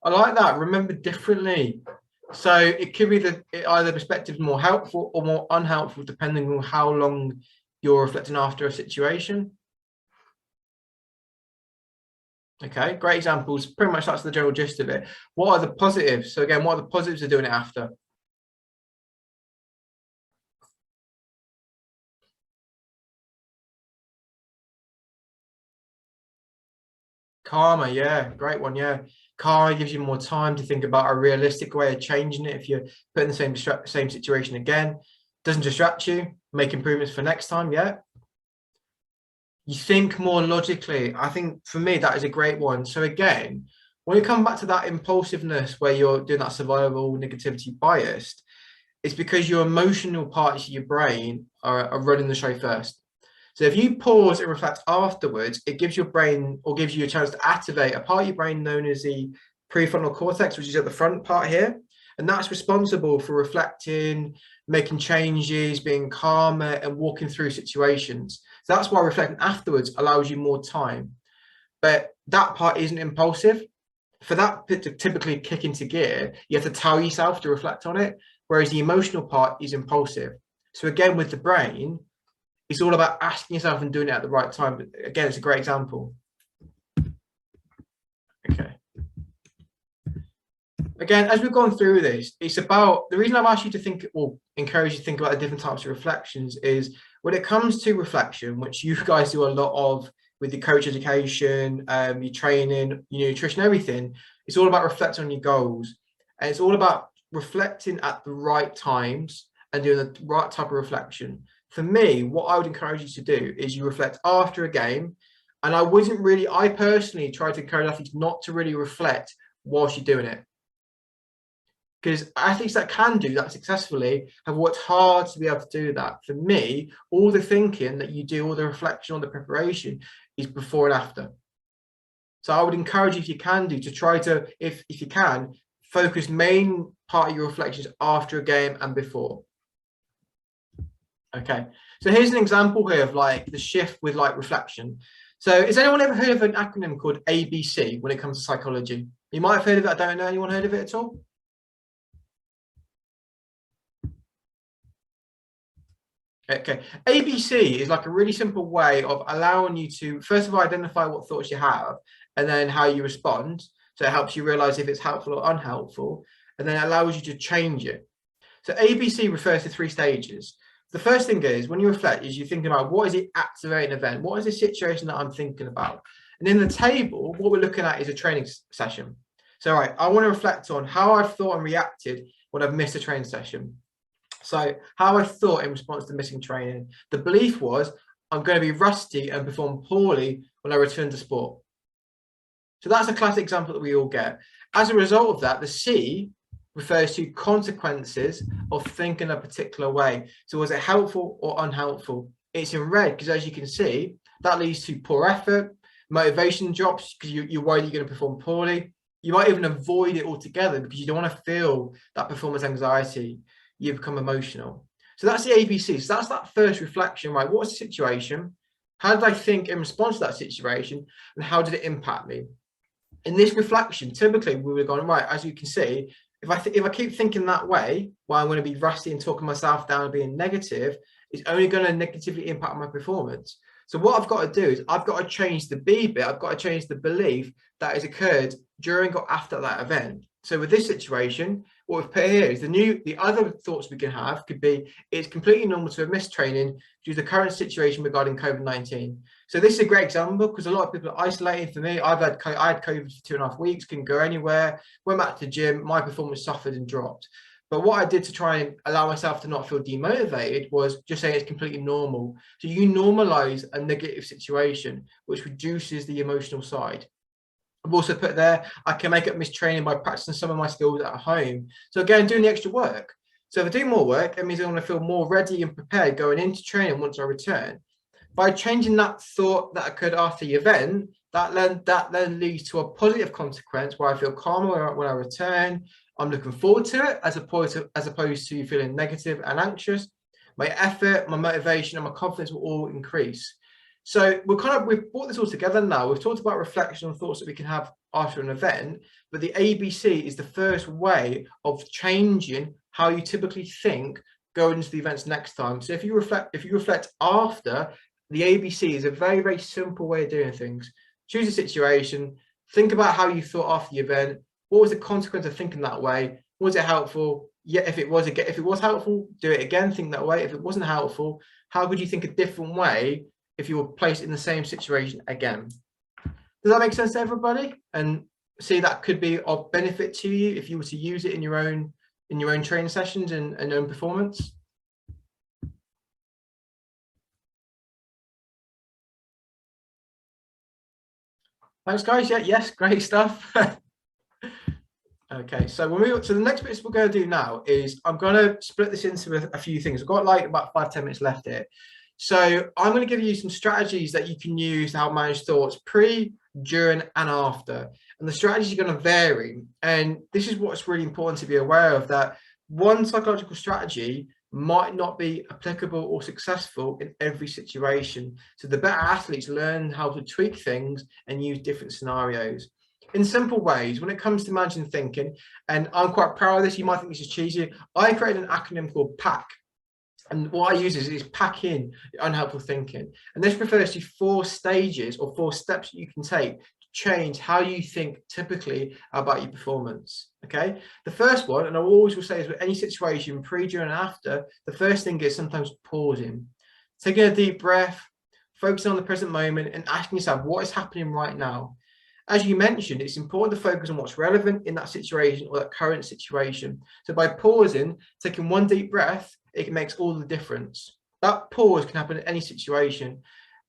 I like that. Remember differently. So it could be that either perspective is more helpful or more unhelpful, depending on how long you're reflecting after a situation. Okay, great examples. Pretty much that's the general gist of it. What are the positives? So again, what are the positives of doing it after? Karma, yeah, great one, yeah. Karma gives you more time to think about a realistic way of changing it if you're put in the same situation again. Doesn't distract you, make improvements for next time, yeah. You think more logically. I think for me, that is a great one. So again, when you come back to that impulsiveness where you're doing that survival negativity biased, it's because your emotional parts of your brain are running the show first. So if you pause and reflect afterwards, it gives your brain, or gives you a chance to activate a part of your brain known as the prefrontal cortex, which is at the front part here. And that's responsible for reflecting, making changes, being calmer, and walking through situations. So that's why reflecting afterwards allows you more time. But that part isn't impulsive. For that to typically kick into gear, you have to tell yourself to reflect on it, whereas the emotional part is impulsive. So again, with the brain, it's all about asking yourself and doing it at the right time. But again, it's a great example. Okay. Again, as we've gone through this, it's about, the reason I've asked you to think, or encourage you to think about the different types of reflections is when it comes to reflection, which you guys do a lot of with your coach education, your training, your nutrition, everything, it's all about reflecting on your goals. And it's all about reflecting at the right times and doing the right type of reflection. For me, what I would encourage you to do is you reflect after a game. And I personally try to encourage athletes not to really reflect whilst you're doing it. Because athletes that can do that successfully have worked hard to be able to do that. For me, all the thinking that you do, all the reflection, all the preparation is before and after. So I would encourage you, if you can do, to try to, if you can, focus main part of your reflections after a game and before. Okay, so here's an example here of like the shift with like reflection. So has anyone ever heard of an acronym called ABC when it comes to psychology? You might have heard of it. I don't know. Anyone heard of it at all? Okay, ABC is like a really simple way of allowing you to, first of all, identify what thoughts you have and then how you respond. So it helps you realize if it's helpful or unhelpful, and then it allows you to change it. So ABC refers to 3 stages. The first thing is when you reflect is you think about what is the activating event? What is the situation that I'm thinking about? And in the table, what we're looking at is a training session. So, all right, I want to reflect on how I've thought and reacted when I've missed a training session. So how I thought in response to missing training. The belief was I'm going to be rusty and perform poorly when I return to sport. So that's a classic example that we all get. As a result of that, the C refers to consequences of thinking a particular way. So was it helpful or unhelpful? It's in red because, as you can see, that leads to poor effort, motivation drops because you're worried you're going to perform poorly. You might even avoid it altogether because you don't want to feel that performance anxiety. You become emotional. So that's the ABC. So that's that first reflection, right? What's the situation? How did I think in response to that situation? And how did it impact me? In this reflection, typically we would have gone, right, as you can see, if I keep thinking that way, well, I'm going to be rusty and talking myself down and being negative, it's only going to negatively impact my performance. So what I've got to do is I've got to change the B bit. I've got to change the belief that has occurred during or after that event. So with this situation, what we've put here is the other thoughts we can have could be, it's completely normal to have missed training due to the current situation regarding COVID-19. So this is a great example because a lot of people are isolated. For me, I had COVID for 2.5 weeks, couldn't go anywhere, went back to the gym, my performance suffered and dropped. But what I did to try and allow myself to not feel demotivated was just saying it's completely normal. So you normalize a negative situation, which reduces the emotional side. I've also put there, I can make up missed training by practicing some of my skills at home. So again, doing the extra work. So if I do more work, it means I'm going to feel more ready and prepared going into training once I return. By changing that thought that occurred after the event, that then leads to a positive consequence where I feel calmer when I return. I'm looking forward to it as opposed to feeling negative and anxious. My effort, my motivation, and my confidence will all increase. So we've brought this all together now. We've talked about reflection and thoughts that we can have after an event, but the ABC is the first way of changing how you typically think going into the events next time. So if you reflect after, the ABC is a very, very simple way of doing things. Choose a situation, think about how you thought after the event. What was the consequence of thinking that way? Was it helpful? Yeah, if it was helpful, do it again, think that way. If it wasn't helpful, how could you think a different way if you were placed in the same situation again? Does that make sense to everybody? And see, that could be of benefit to you if you were to use it in your own training sessions and own performance. Thanks, guys. Yeah, yes, great stuff. Okay, so we'll move on to the next bits we're going to do now is I'm going to split this into a few things. I've got like about 5-10 minutes left here. So I'm going to give you some strategies that you can use to help manage thoughts pre, during, and after. And the strategies are going to vary. And this is what's really important to be aware of, that one psychological strategy might not be applicable or successful in every situation. So the better athletes learn how to tweak things and use different scenarios. In simple ways, when it comes to managing thinking, and I'm quite proud of this, you might think this is cheesy, I created an acronym called PACK. And what I use is pack in unhelpful thinking. And this refers to 4 stages or 4 steps that you can take to change how you think typically about your performance. Okay. The first one, and I always will say, is with any situation, pre, during, and after, the first thing is sometimes pausing. Taking a deep breath, focusing on the present moment, and asking yourself, what is happening right now? As you mentioned, it's important to focus on what's relevant in that situation or that current situation. So by pausing, taking one deep breath, it makes all the difference. That pause can happen in any situation.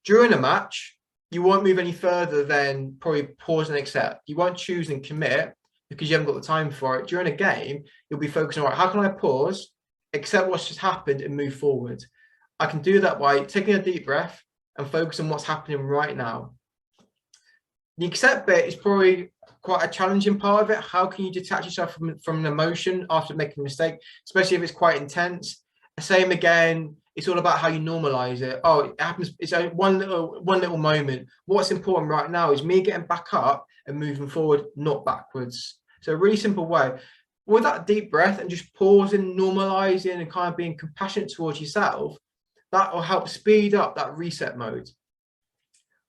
During a match, you won't move any further than probably pause and accept. You won't choose and commit because you haven't got the time for it. During a game, you'll be focusing on, how can I pause, accept what's just happened, and move forward? I can do that by taking a deep breath and focus on what's happening right now. The accept bit is probably quite a challenging part of it. How can you detach yourself from an emotion after making a mistake, especially if it's quite intense? Same again, it's all about how you normalize it. Oh, it happens, it's one little moment. What's important right now is me getting back up and moving forward, not backwards. So a really simple way. With that deep breath and just pausing, normalizing, and kind of being compassionate towards yourself, that will help speed up that reset mode.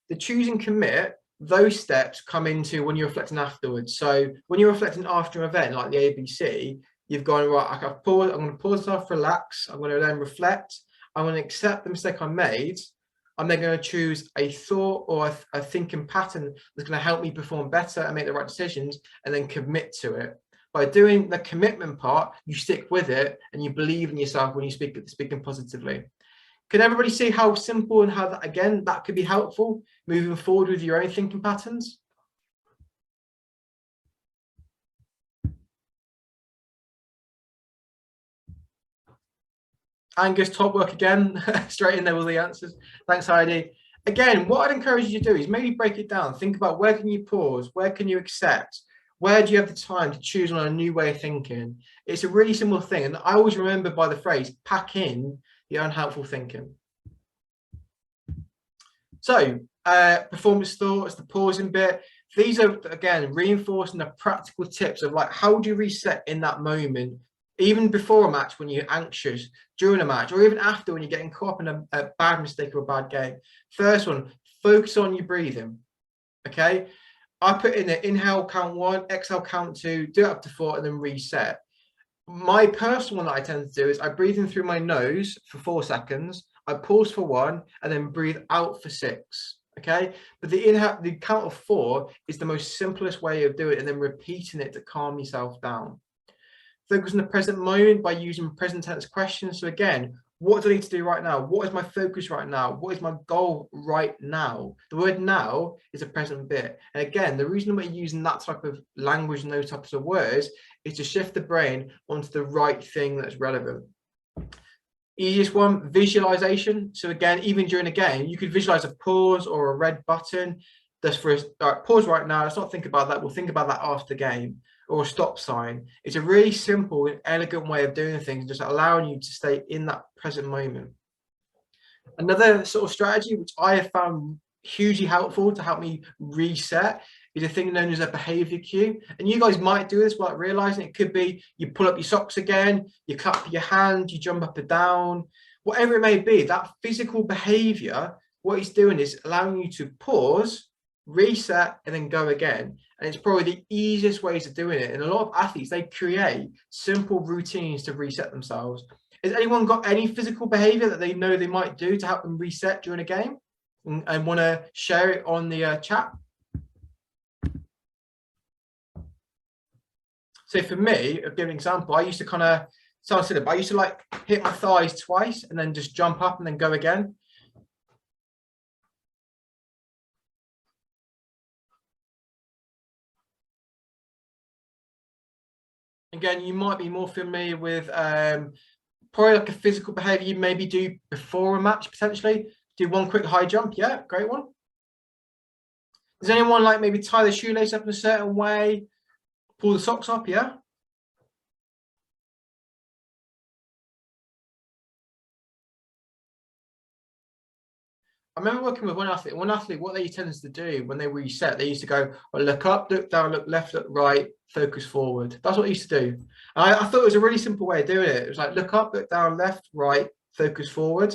The choose and commit, those steps come into when you're reflecting afterwards. So when you're reflecting after an event like the ABC, you've gone, right, I'm going to pause myself, relax. I'm going to then reflect. I'm going to accept the mistake I made. I'm then going to choose a thought or a thinking pattern that's going to help me perform better and make the right decisions, and then commit to it. By doing the commitment part, you stick with it and you believe in yourself when you speaking positively. Can everybody see how simple and how that, again, that could be helpful moving forward with your own thinking patterns? Angus, top work again, straight in there with the answers. Thanks, Heidi. Again, what I'd encourage you to do is maybe break it down. Think about, where can you pause? Where can you accept? Where do you have the time to choose on a new way of thinking? It's a really simple thing. And I always remember by the phrase, pack in the unhelpful thinking. So performance thoughts, the pausing bit, these are, again, reinforcing the practical tips of like, how do you reset in that moment, even before a match when you're anxious, during a match, or even after when you're getting caught up in a bad mistake or a bad game. First one, focus on your breathing. Okay, I put in the inhale, count 1, exhale, count 2, do it up to 4, and then reset. My personal one that I tend to do is I breathe in through my nose for 4 seconds, I pause for 1, and then breathe out for 6. Okay, but the count of 4 is the most simplest way of doing it, and then repeating it to calm yourself down. Focus on the present moment by using present tense questions. So again, What do I need to do right now? What is my focus right now? What is my goal right now? The word now is a present bit. And again, the reason we're using that type of language and those types of words is to shift the brain onto the right thing that's relevant. Easiest one, visualization. So again, even during a game, you could visualize a pause or a red button. That's for us. All right, pause right now. Let's not think about that. We'll think about that after the game. Or a stop sign. It's a really simple and elegant way of doing things, just allowing you to stay in that present moment. Another sort of strategy which I have found hugely helpful to help me reset is a thing known as a behavior cue. And you guys might do this without realizing. It could be you pull up your socks again, you clap your hand, you jump up and down, whatever it may be. That physical behavior, what it's doing is allowing you to pause, reset, and then go again. And it's probably the easiest ways of doing it. And a lot of athletes, they create simple routines to reset themselves. Has anyone got any physical behavior that they know they might do to help them reset during a game and want to share it on the chat? So for me, I'll give an example. I used to kind of, sounds silly, but I used to like hit my thighs twice and then just jump up and then go again. Again, you might be more familiar with probably like a physical behavior you maybe do before a match, potentially. Do one quick high jump. Yeah, great one. Does anyone like maybe tie the shoelace up in a certain way? Pull the socks up, yeah? I remember working with one athlete, what they tended to do when they reset, they used to go, well, look up, look down, look left, look right, focus forward. That's what they used to do. And I thought it was a really simple way of doing it. It was like, look up, look down, left, right, focus forward.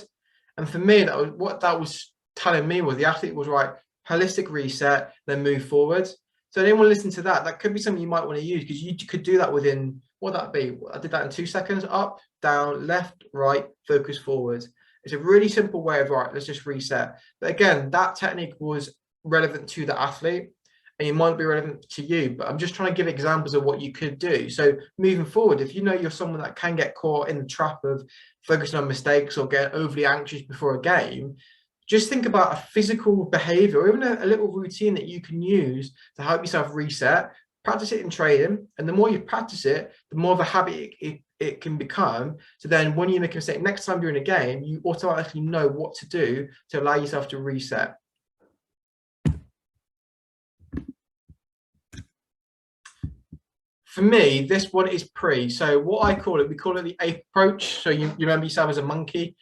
And for me, that was what that was telling me was the athlete was right, holistic reset, then move forward. So anyone listen to that, that could be something you might want to use because you could do that within, what would that be? I did that in 2 seconds, up, down, left, right, focus forward. It's a really simple way of, right, let's just reset. But again, that technique was relevant to the athlete and it might be relevant to you, but I'm just trying to give examples of what you could do. So moving forward, if you know you're someone that can get caught in the trap of focusing on mistakes or get overly anxious before a game, just think about a physical behavior or even a little routine that you can use to help yourself reset. Practice it in training, and the more you practice it, the more of a habit it can become. So then when you make a mistake next time you're in a game, you automatically know what to do to allow yourself to reset. For me, this one is pre. So what I call it, we call it the ape approach. So you remember yourself as a monkey.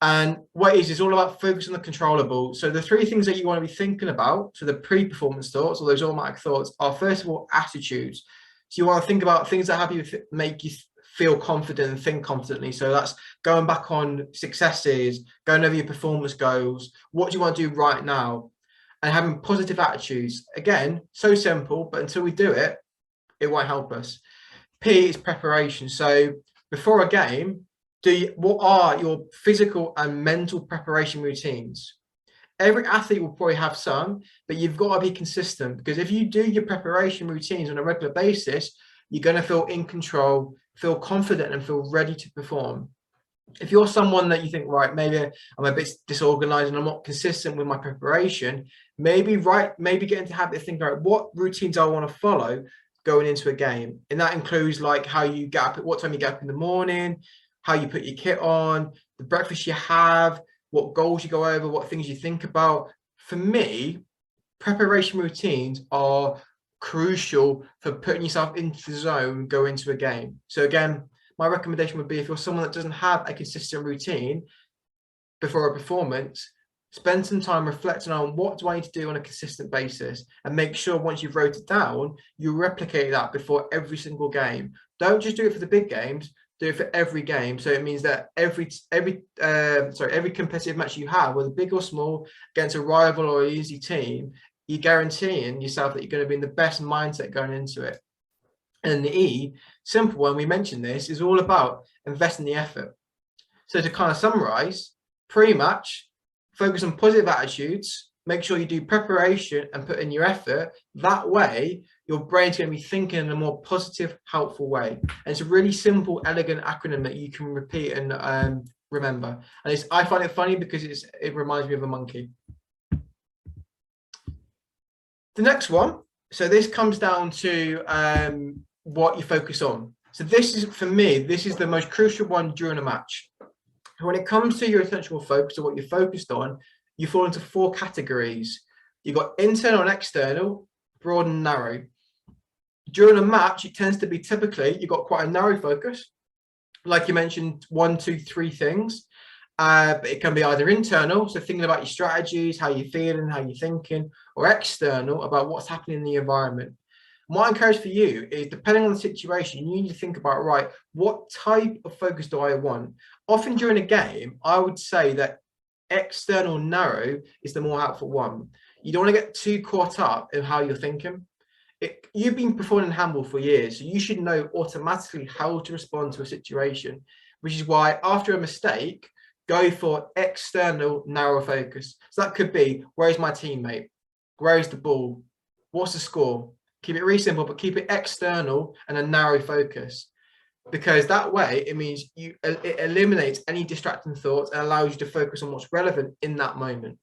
And what it is all about focus on the controllable. So the 3 things that you want to be thinking about, so the pre-performance thoughts or those automatic thoughts, are first of all attitudes. So you want to think about things that make you feel confident and think confidently. So that's going back on successes, going over your performance goals. What do you want to do right now? And having positive attitudes. Again, so simple, but until we do it, it won't help us. P is preparation. So before a game, what are your physical and mental preparation routines? Every athlete will probably have some, but you've got to be consistent, because if you do your preparation routines on a regular basis, you're going to feel in control, feel confident, and feel ready to perform. If you're someone that you think, right, maybe I'm a bit disorganized and I'm not consistent with my preparation, maybe get into the habit of thinking, right, what routines I want to follow going into a game. And that includes like how you get up, at what time you get up in the morning, how you put your kit on, the breakfast you have, what goals you go over, what things you think about. For me, preparation routines are crucial for putting yourself into the zone, go into a game. So again, my recommendation would be, if you're someone that doesn't have a consistent routine before a performance, spend some time reflecting on what do I need to do on a consistent basis, and make sure once you've wrote it down, you replicate that before every single game. Don't just do it for the big games, do it for every game. So it means that every competitive match you have, whether big or small, against a rival or an easy team, you're guaranteeing yourself that you're going to be in the best mindset going into it. And the E, simple one, we mentioned this, is all about investing the effort. So to kind of summarize, pre-match, focus on positive attitudes, make sure you do preparation and put in your effort. That way, your brain's going to be thinking in a more positive, helpful way. And it's a really simple, elegant acronym that you can repeat and remember. And I find it funny because it reminds me of a monkey. The next one, so this comes down to what you focus on. So this is, for me, this is the most crucial one during a match. When it comes to your attentional focus or what you're focused on, you fall into 4 categories. You've got internal and external, broad and narrow. During a match, it tends to be typically, you've got quite a narrow focus. Like you mentioned, 1, 2, 3 things. But it can be either internal, so thinking about your strategies, how you're feeling, how you're thinking, or external, about what's happening in the environment. And what I encourage for you is, depending on the situation, you need to think about, right, what type of focus do I want? Often during a game, I would say that external narrow is the more helpful one. You don't want to get too caught up in how you're thinking. You've been performing in handball for years, so you should know automatically how to respond to a situation, which is why after a mistake, go for external narrow focus. So that could be, where is my teammate? Where is the ball? What's the score? Keep it really simple, but keep it external and a narrow focus, because that way it means it eliminates any distracting thoughts and allows you to focus on what's relevant in that moment.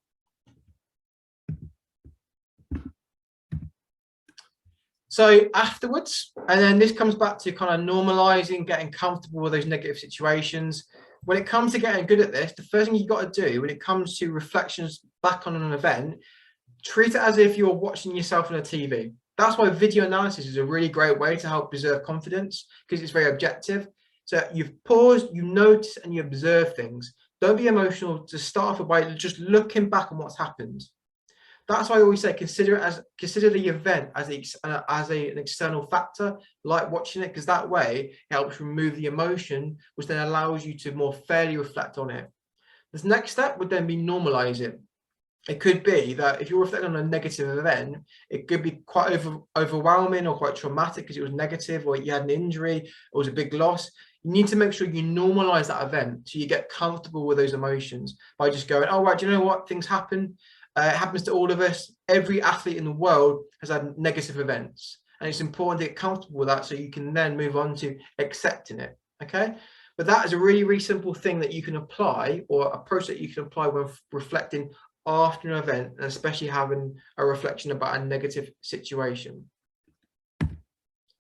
So afterwards, and then this comes back to kind of normalizing, getting comfortable with those negative situations. When it comes to getting good at this, the first thing you've got to do when it comes to reflections back on an event, treat it as if you're watching yourself on a TV. That's why video analysis is a really great way to help preserve confidence, because it's very objective. So you've paused, you notice, and you observe things. Don't be emotional. Just start off by just looking back on what's happened. That's why I always say consider the event as an external factor, like watching it, because that way it helps remove the emotion, which then allows you to more fairly reflect on it. This next step would then be normalize it. It could be that if you're reflecting on a negative event, it could be quite overwhelming or quite traumatic because it was negative, or you had an injury, or it was a big loss. You need to make sure you normalize that event so you get comfortable with those emotions by just going, oh, right, do you know what? Things happen. It happens to all of us. Every athlete in the world has had negative events, and it's important to get comfortable with that so you can then move on to accepting it. Okay, but that is a really, really simple thing that you can apply, or approach that you can apply when reflecting after an event, and especially having a reflection about a negative situation.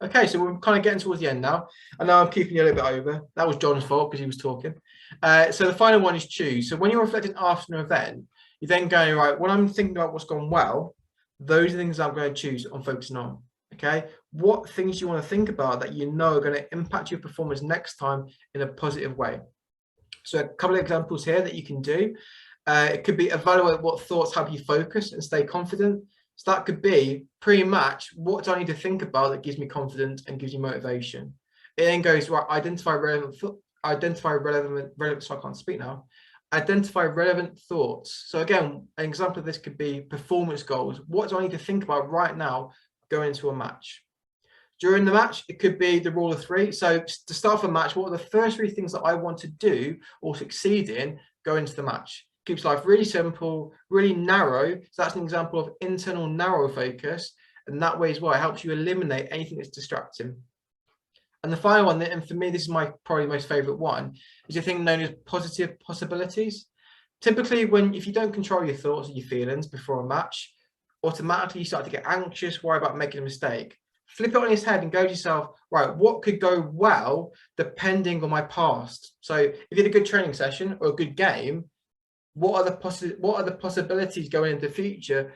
Okay, so we're kind of getting towards the end now. I know I'm keeping you a little bit over. That was John's fault because he was talking. So the final one is choose. So when you're reflecting after an event, you're then going, right, when I'm thinking about what's gone well, those are things I'm going to choose on focusing on. Okay, what things do you want to think about that you know are going to impact your performance next time in a positive way? So a couple of examples here that you can do. It could be evaluate what thoughts help you focus and stay confident. So that could be pre-match, what do I need to think about that gives me confidence and gives you motivation? It then goes, right, identify relevant, so I can't speak now. Identify relevant thoughts. So again, an example of this could be performance goals. What do I need to think about right now going into a match? During the match, it could be the rule of 3. So to start a match, what are the first 3 things that I want to do or succeed in going into the match? Keeps life really simple, really narrow. So that's an example of internal narrow focus. And that way as well, it helps you eliminate anything that's distracting. And the final one, and for me, this is my probably most favorite one, is a thing known as positive possibilities. Typically, if you don't control your thoughts and your feelings before a match, automatically you start to get anxious, worry about making a mistake. Flip it on his head and go to yourself, right, what could go well depending on my past? So if you had a good training session or a good game, what are the possibilities going into the future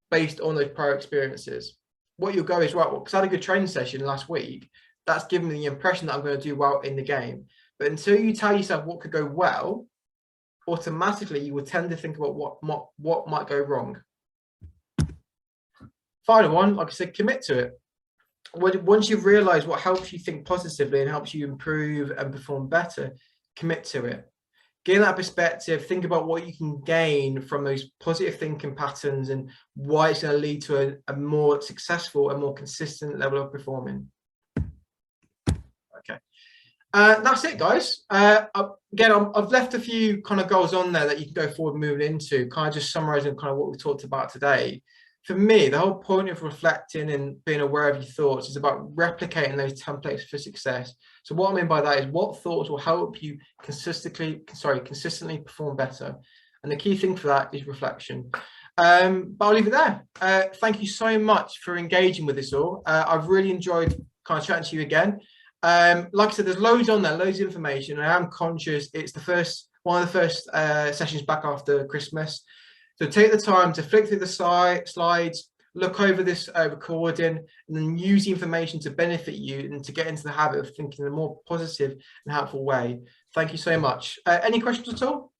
based on those prior experiences? What you'll go is, right, well, because I had a good training session last week, that's given me the impression that I'm going to do well in the game. But until you tell yourself what could go well, automatically you will tend to think about what might go wrong. Final one, like I said, commit to it. Once you've realized what helps you think positively and helps you improve and perform better, commit to it. Gain that perspective, think about what you can gain from those positive thinking patterns and why it's going to lead to a more successful and more consistent level of performing. Okay, that's it, guys. Again, I've left a few kind of goals on there that you can go forward moving into, kind of just summarizing kind of what we talked about today. for me, the whole point of reflecting and being aware of your thoughts is about replicating those templates for success. So what I mean by that is what thoughts will help you consistently perform better. And the key thing for that is reflection. But I'll leave it there. Thank you so much for engaging with this all. I've really enjoyed kind of chatting to you again. Like I said, there's loads on there, loads of information. And I am conscious it's one of the first sessions back after Christmas. So take the time to flick through the slides, look over this recording, and then use the information to benefit you and to get into the habit of thinking in a more positive and helpful way. Thank you so much. Any questions at all?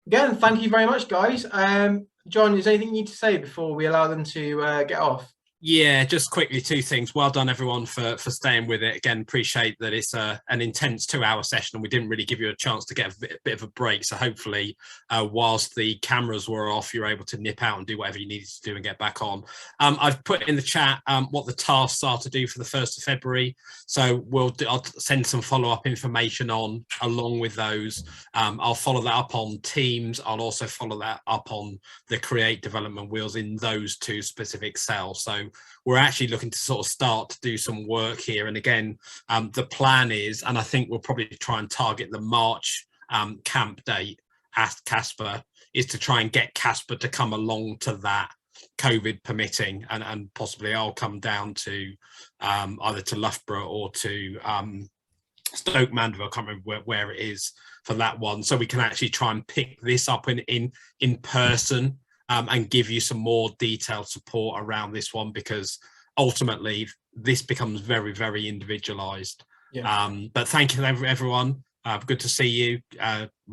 Again, thank you very much, guys. John, is there anything you need to say before we allow them to get off? Yeah, just quickly, two things. Well done, everyone, for staying with it. Again, appreciate that it's an intense 2-hour session and we didn't really give you a chance to get a bit of a break. So hopefully, whilst the cameras were off, you're able to nip out and do whatever you needed to do and get back on. I've put in the chat what the tasks are to do for the 1st of February. So I'll send some follow-up information on along with those. I'll follow that up on Teams. I'll also follow that up on the Create Development Wheels in those 2 specific cells. So we're actually looking to sort of start to do some work here. And again, the plan is, and I think we'll probably try and target the March camp date at Casper, is to try and get Casper to come along to that, COVID permitting, and possibly I'll come down to either to Loughborough or to Stoke Mandeville. I can't remember where it is for that one. So we can actually try and pick this up in person. And give you some more detailed support around this one, because ultimately this becomes very, very individualized. Yeah. But thank you, everyone. Good to see you.